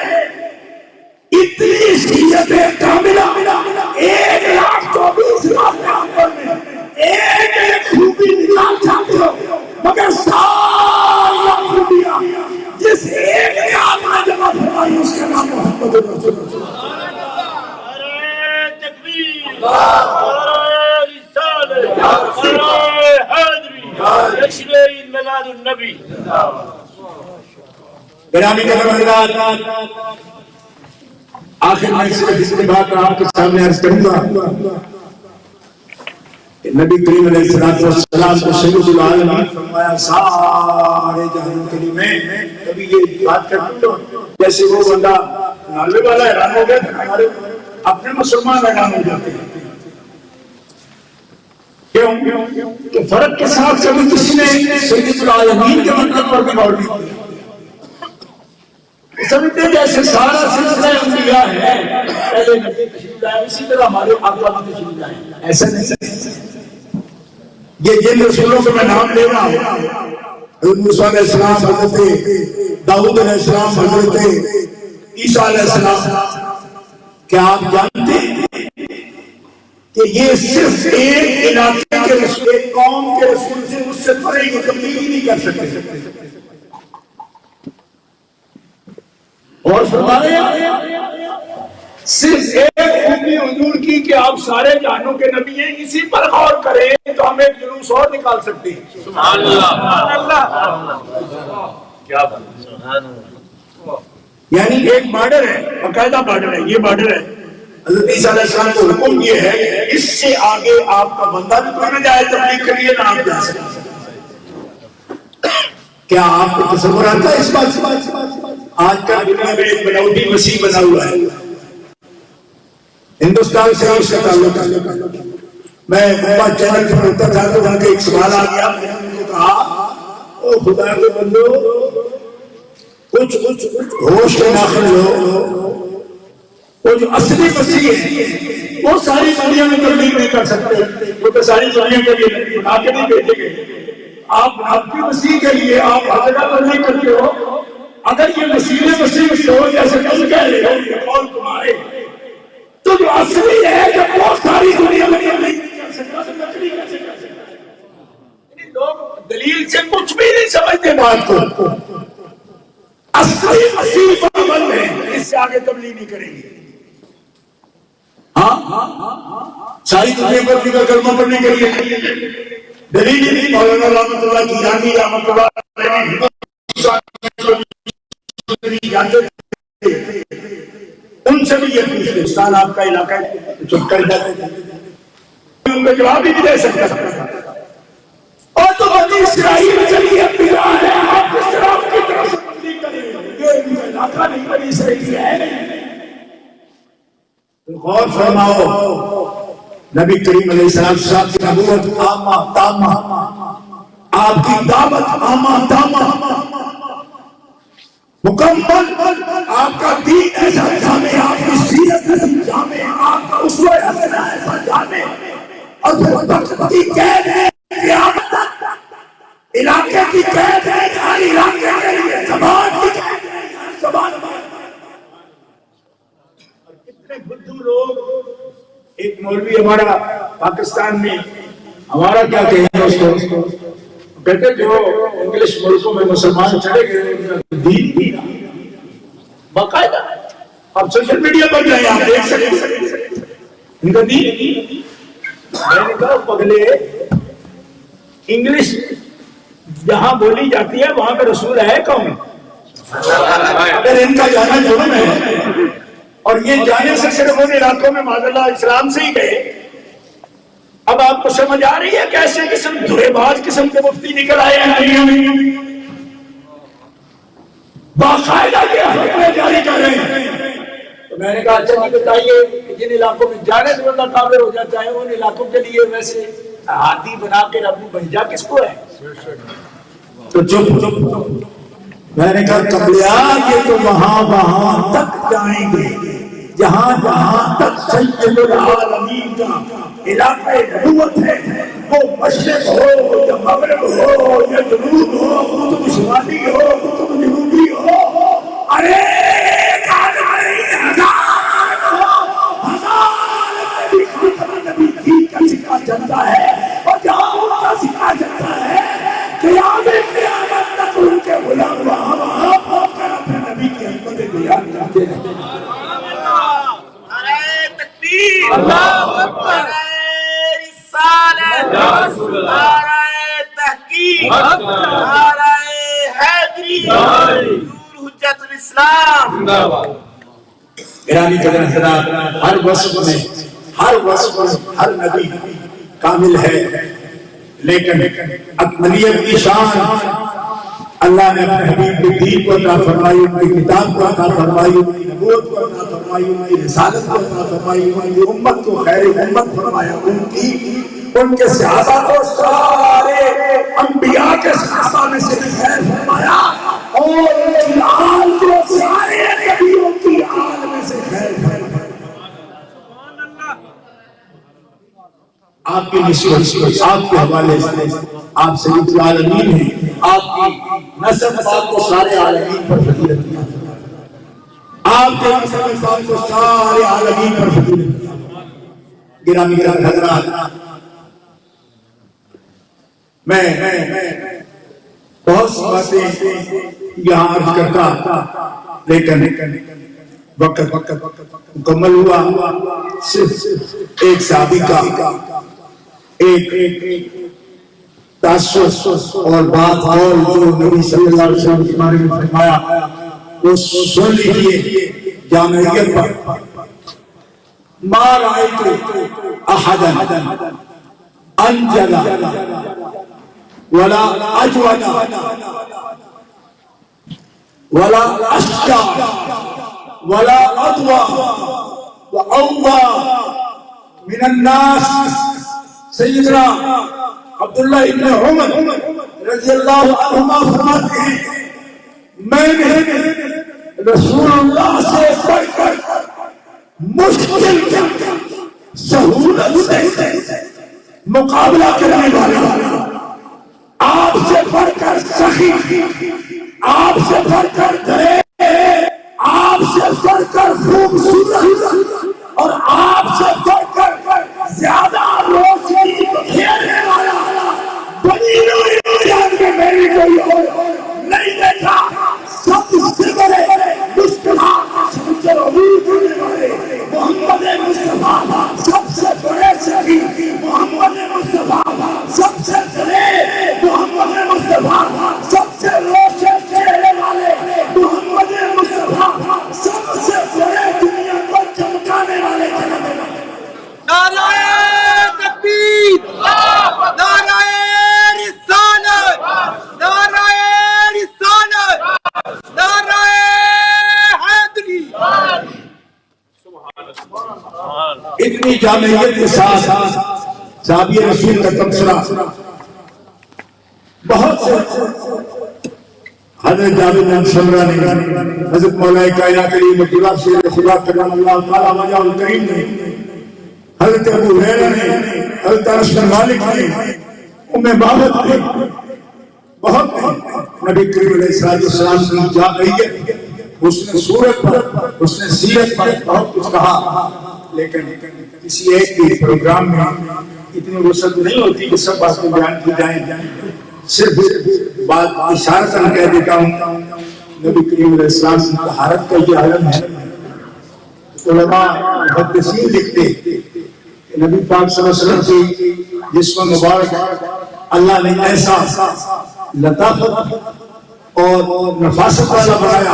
اتنی سیرتیں کاملہ 1,24,000 میں ایک خوبی نکال سکتے ہو، مگر سارا خوبیاں جس ایک نے آپ نے جمع فرمائی اس کا نام محمد رسول اللہ۔ تکبیر، میلاد النبی۔ گرامی کا نمائندہ، آخر میں صرف اس کی بات آپ کے سامنے عرض کروں گا کہ نبی کریم علیہ السلام کو سید العالمین فرمایا سارے جہان کے لیے۔ میں کبھی یہ بات کرتا ہوں جیسے وہ بندہ نالے والا حیران ہو گیا تھا، ہمارے اپنے مسلمان حیران ہو جاتے ہیں۔ کیوں کہ فرق کے ساتھ کبھی کسی نے سید العالمین کے مطلب پر بھی غور نہیں کیا۔ سمجھتے جیسے سارا سلسلہ انبیاء ہے، پہلے نبی تشریف لائے، اسی طرح ہمارے آقا بھی تشریف لائے، ایسا نہیں۔ یہ جن رسولوں کو میں نام لے رہا ہوں، حضرت موسیٰ علیہ السلام، حضرت داؤد علیہ السلام، حضرت عیسیٰ علیہ السلام، کیا آپ جانتے ہیں کہ یہ صرف ایک علاقے کے رسول، ایک قوم کے رسول سے اس سے پرے کی تبلیغ نہیں کر سکتے؟ اور فرمانے صرف ایک خوبی حضور کی کہ آپ سارے جہانوں کے نبی ہیں، اسی پر غور کریں تو ہم ایک جلوس اور نکال سکتے ہیں۔ سبحان اللہ، کیا بات! یعنی ایک بارڈر ہے، باقاعدہ بارڈر ہے، یہ بارڈر ہے۔ حضرت عیسیٰ علیہ السلام کو حکم یہ ہے کہ اس سے آگے آپ کا بندہ بھی کوئی نہ جائے تبلیغ کے لیے، نہ آپ جا سکتے۔ کیا آپ کو تصور آتا ہے اس بات سے؟ آج کل دنیا میں ایک بناوٹی مسیح بنا ہوا ہے، ہندوستان سے اس کا تعلق ہے۔ میں موبائل چینل پر ہوتا تھا تو وہاں کا ایک سوال آ گیا، میں نے ان کو کہا او خدا کے بندو، کچھ ہوش کے ناخن لو، وہ جو اصلی مسیح ہے وہ ساری دنیا میں تبلیغ نہیں کر سکتے، وہ تو ساری دنیا کے لیے بنا کے نہیں بھیجے گئے۔ آپ کی مسیح کے لیے آپ ہر جگہ تبلیغ کرتے ہو، اگر یہ مسیح ہو جیسے کل کہہ رہے ہو اور تمہارے، تو جو اصلی ہے کہ وہ ساری دنیا میں تبلیغ دلیل سے کچھ بھی نہیں سمجھتے بات کو. اصلی مسیح پر عمل ہے، اس سے آگے تبلیغ نہیں کریں گے. ساری دنیا پر بھی کلمہ پڑھنے کے لیے دلیل ہی نہیں. مولانا رحمۃ اللہ کیرانی رحمۃ اللہ علیہ ان سے بھی یہ پوچھ پاکستان آپ کا علاقہ ہے، چپ کر جاتے تھے، ان کا جواب ہی نہیں دے سکتا. اور تو بنی اسرائیل چلیے پیرا ہے، آپ کس طرح کی طرف سے تبلیغ کریں؟ یہ ان کا علاقہ نہیں، بنی اسرائیل ہے نہیں. غور فرماؤ، نبی کریم علیہ السلام کی نبوت عامہ تامہ، آپ کی دعوت عامہ تامہ مکمل، آپ کا دین ایسا جامع، آپ کی سیرت ایسی جامع، آپ کا اسوہ حسنہ ایسا جامع، اور پھر وقت کی قید ہے، قیامت علاقے کی قید ہے، ہر علاقے کے لیے زبان کی قید ہے، ہر زبان. کتنے بدھو لوگ. ایک مولوی ہمارا پاکستان میں، ہمارا کیا کہیں اس کو کہتے جو انگلش ملکوں میں مسلمان چلے گئے دین بھی باقاعدہ. اب سوشل میڈیا پر جائیں آپ دیکھ سکتے ان کا دین. میں نے کہا پگلے، انگلش جہاں بولی جاتی ہے وہاں پہ رسول ہے کون؟ اگر ان کا جانا جرم ہے اور یہ جانے سے صرف ان علاقوں میں معاذ اللہ اسلام سے ہی گئے. اب آپ کو سمجھ آ رہی ہے کیسے قسم دھوے باز قسم کے مفتی نکل آئے ہیں دنیا میں، باقاعدہ کے حکمیں جاری کر رہے ہیں. تو میں نے کہا اچھا جی بتائیے کہ جن علاقوں میں جانے سے بندہ کافر ہو جاتا ہے ان علاقوں کے لیے ویسے ہاتھی بنا کے رب نے بھیجا کس کو ہے؟ تو چپ. میں نے کہا کبلیا یہ تو وہاں تک جائیں گے جہاں تک سید العالمین کا علاقہ نبوت ہے، وہ مشرق ہو یا مغرب ہو یا جنوب ہو، قطب شمالی ہو قطب جنوبی ہو، ارے نبی کا سکھا چلتا ہے، اور جہاں ان کا سکھا چلتا ہے قیامت تک ان کے غلام وہاں پہنچ کر اپنے نبی کی حکمت بیان کرتے ہیں. اللہ اکبر، رسالت، نعرہ تحقیق، نعرہ حیدری، نور حجت الاسلام. گرامی قدر حضرات، ہر وصف میں ہر نبی کامل ہے، لیکن اکملیت کی شان اللہ نے اپنے حبیب کے دین کو عطا فرمائی، ان کی کتاب کو عطا فرمائی، ان کی نبوت کو عطا فرمائی، ان کی رسالت کو عطا فرمائی، ان کی امت کو خیر امت فرمایا، ان کے صحابہ کو سارے انبیاء کے صحابہ میں سے خیر فرمایا، اور ان کی آل کو سارے نبیوں کی آل میں سے خیر فرمایا. آپ کی نسبت آپ کے حوالے سے آپ سید العالمین ہیں، آپ کی نسب پاک کو سارے عالمین پر فضیلت دیا، آپ کے نسب پاک کو سارے عالمین پر فضیلت دیا. گرامی حضرات، میں بہت سی باتیں یہاں عرض کرتا، لیکن وقت مکمل ہوا. صرف ایک صحابی کا ایک تاثر اور بات اور جو نبی صلی اللہ علیہ وسلم کے بارے میں فرمایا وہ سن لیجیے جامعیت پر. ما رأیت احدا انجل ولا اجود ولا اشجع ولا اضوى واوضى من الناس سیدنا عبداللہ ابن عمر رضی اللہ عنہما فرماتے ہیں میں نے رسول اللہ سے بڑھ کر مشکل سہولت سے مقابلہ کرنے والا، آپ سے بڑھ کر سخی، آپ سے بڑھ کر دلیر، آپ سے بڑھ کر خوبصورت، اور آپ سے بڑھ کر زیادہ روشنی بکھیرنے والا بنی نوعیت اتنی جامعیت کے ساتھ صحابی رسول کا تبصرہ بہت سے حضرت جابر بن سمرہ نے، حضرت مولا کائنات علی مطلع شیر خدا کرم اللہ تعالیٰ وجہ الکریم نے، حضرت ابو ہریرہ نے، حضرت انس بن مالک نے، ام بابت نے، بہت نبی کریم علیہ السلام کی جامعیت، اس نے صورت پر، اس نے سیرت پر بہت کچھ کہا، لیکن کسی ایک بھی پروگرام میں اتنی وسعت نہیں ہوتی کہ سب باتیں بیان کی جائیں۔ صرف بات اشارتاً کہہ دیتا ہوں، نبی کریم علیہ السلام کی طہارت کا یہ عالم ہے۔ علماء محدثین لکھتے کہ نبی پاک صلی اللہ علیہ وسلم کی جسم مبارک اللہ نے ایسا لطافت اور نفاست والا بنایا،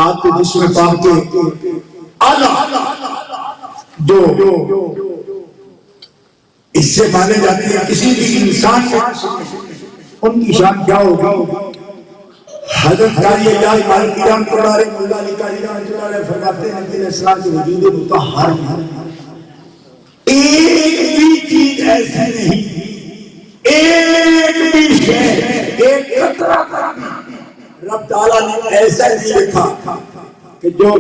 آپ کے جسم پاک کے اعلیٰ جو اس سے مانے جاتے ہیں کسی بھی انسان کے، ان کی شان کیا ہوگی؟ حضرت قاری اعجاز مالکی رحمۃ اللہ علیہ، مولا علی قاری رحمۃ اللہ علیہ فرماتے ہیں نبی علیہ السلام کے وجود مطہر میں ایک بھی چیز ایسی نہیں، ایک بھی شے، ایک قطرہ رب تعالیٰ نے ایسا نہیں لکھا کہ جو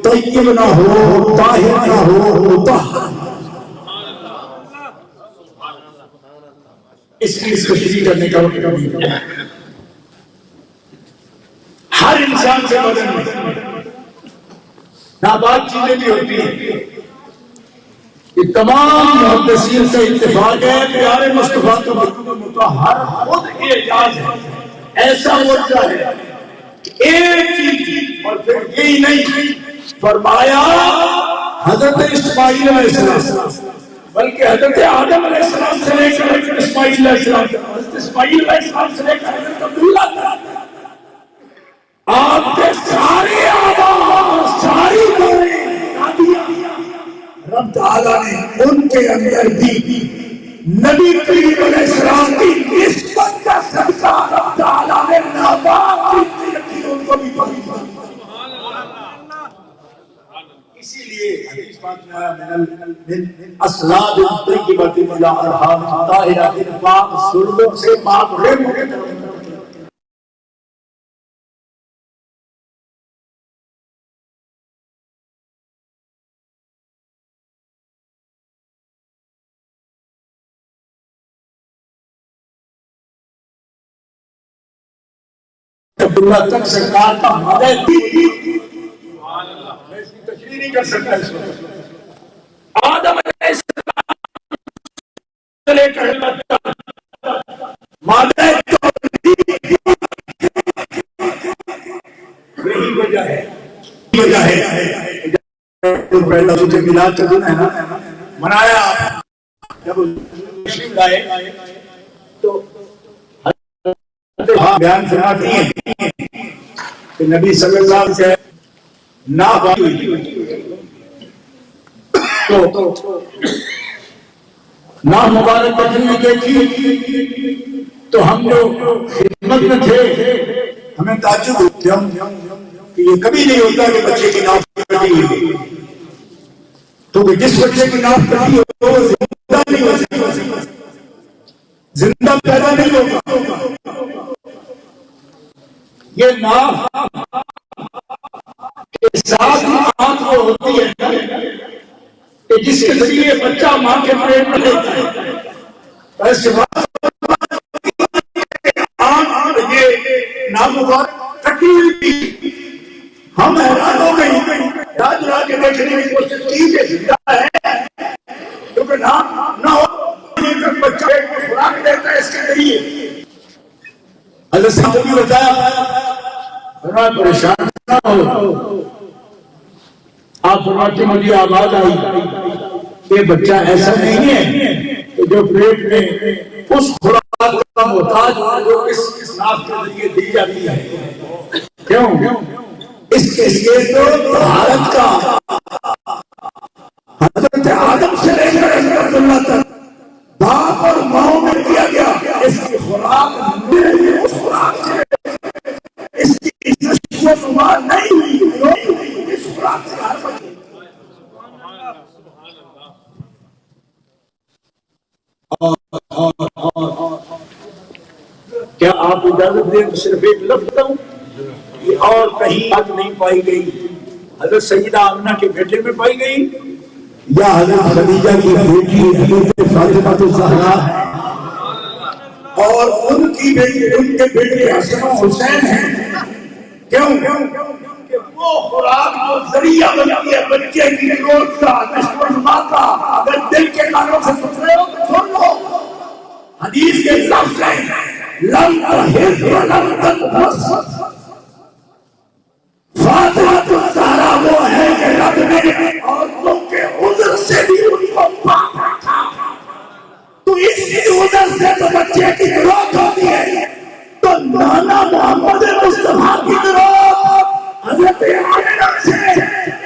طیب نہ ہو، طاہر نہ ہو، مطہر۔ اس کی تشریح کرنے کا وقت نہیں ہے۔ ہر انسان سے بدن میں نابات چیزیں بھی ہوتی ہیں، یہ تمام محدثین سے اتفاق ہے، پیارے مصطفیٰ کا وجود مطہر خود اعجاز ہے، ایسا معجزہ ہے کہ ایک چیز، اور پھر یہی نہیں فرمایا حضرت اسماعیل علیہ السلام، بلکہ حضرت آدم علیہ السلام سے لے کر حضرت اسماعیل علیہ السلام، حضرت اسماعیل علیہ السلام سے لے کر حضرت عبداللہ تک، آپ کے سارے آباء، ساری دادیاں، رب تعالیٰ نے ان کے اندر بھی نبی کریم علیہ السلام کی نسبت کا صدقہ رب تعالیٰ نے نابات کی رکھی، ان کو بھی پڑھی۔ اسی لیے حدیث پاک میں آیا من اسلاب طیبۃ الی ارحام طاہرۃ، پاک سرگوں سے پاک رحم کے عبداللہ تک سرکار کا مادہ میں اس کی تشریح نہیں کر سکتا۔ اس وقت آدم علیہ السلام سے لے کر مادہ یہی وجہ ہے پہلا تجھے میلاد کا دن ہے نا، منایا جب تشریف لائے تو بیان فرماتی ہیں کہ نبی صلی اللہ علیہ وسلم سے نابات ہوئی تو نام مبارک بچے میں دیکھی تو ہم جو خدمت میں تھے ہمیں تعجب ہوتا کہ یہ کبھی نہیں ہوتا کہ بچے کی نام کٹی ہوئی، تو جس بچے کی نام کٹی ہو وہ زندہ نہیں ہو سکتا، زندہ پیدا نہیں ہوگا۔ یہ نام کے ساتھ آنکھ وہ ہوتی ہے کہ جس کے ذریعے بچہ ماں کے پیٹ میں لیتا ہے، ایسے آنکھ یہ نام مبارک کٹی ہوئی تھی، ہم حیران ہو گئی، یاد رہا کے دیکھنے کی کوشش کی کہ زندہ ہے، کیونکہ نام نہ ہو بچہ کو خوراک دیتا ہے اس کے ذریعے۔ اللہ صاحب نے بتایا فرمایا پریشان نہ ہو، آپ فرماتے مجھے آواز آئی یہ بچہ ایسا نہیں ہے کہ جو پیٹ میں اس خوراک کا محتاج جو اس ناف کے ذریعے دی جاتی ہے، کیوں؟ اس کے لیے تو طہارت کا حضرت آدم سے لے کر حضرت عبداللہ تک باپ اور ماں میں کیا گیا، اس کی خوراک اس خوراک سے اس کی نشو و نما نہیں ہوئی، اس خوراک سے اجازت دیں صرف ایک لفظ دوں یہ اور کہیں حد نہیں پائی گئی حضرت سیدہ آمنہ کے بیٹے میں پائی گئی یا حضرت خدیجہ کی بیٹی حضرت فاطمہ الزہرا اور ان کی بیٹی ان کے بیٹے حسن و حسین ہیں کیوں کہ وہ خوراک جو ذریعہ بنتی ہے بچے کی گروتھ کا نشو نما کا اگر دل کے کانوں سے سن رہے ہو تو سن لو حدیث کے لفظ ہیں لم تحر ولم تطمس فاطمہ الزہرا وہ ہے کہ رب نے عورتوں کے عذر سے بھی ان کو پاک رکھا تو اسی عذر سے تو بچے کی گروتھ ہوتی ہے تو نانا محمد مصطفیٰ کی گروتھ حضرت آمنہ سے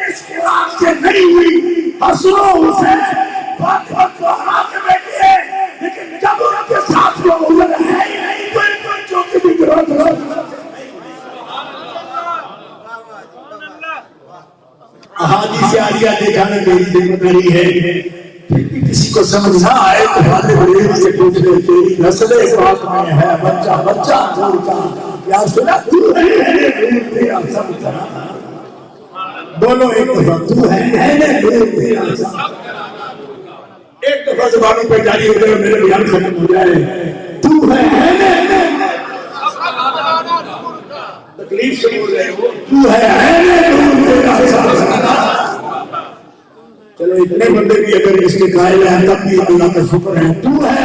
اس خوراک سے نہیں ہوئی حسن و حسین فاطمہ الزہرا کے بیٹے ہیں لیکن جب ان کے ساتھ وہ عذر ہے ہی نہیں تو ان بچوں کی بھی گروتھ ہوتی ہے احادیث عالیہ دکھانے میری ذمہ داری ہے پھر بھی کسی کو سمجھ نہ آئے تو والد علم سے پوچھ لے تیری نسل اس بات میں ہے بچہ بچہ دور کا یا سنا تو ہے تیرا سب کرا بولو ایک دفعہ تو ہے تیرا سب کرا ایک دفعہ زبانوں پہ جاری ہو جائے میرے بیان ختم ہو جائے تو ہے تکلیف سے بول رہے ہو تو ہے چلو اتنے بندے بھی اگر اس کے قائل ہیں تب بھی اللہ کا شکر ہے تو ہے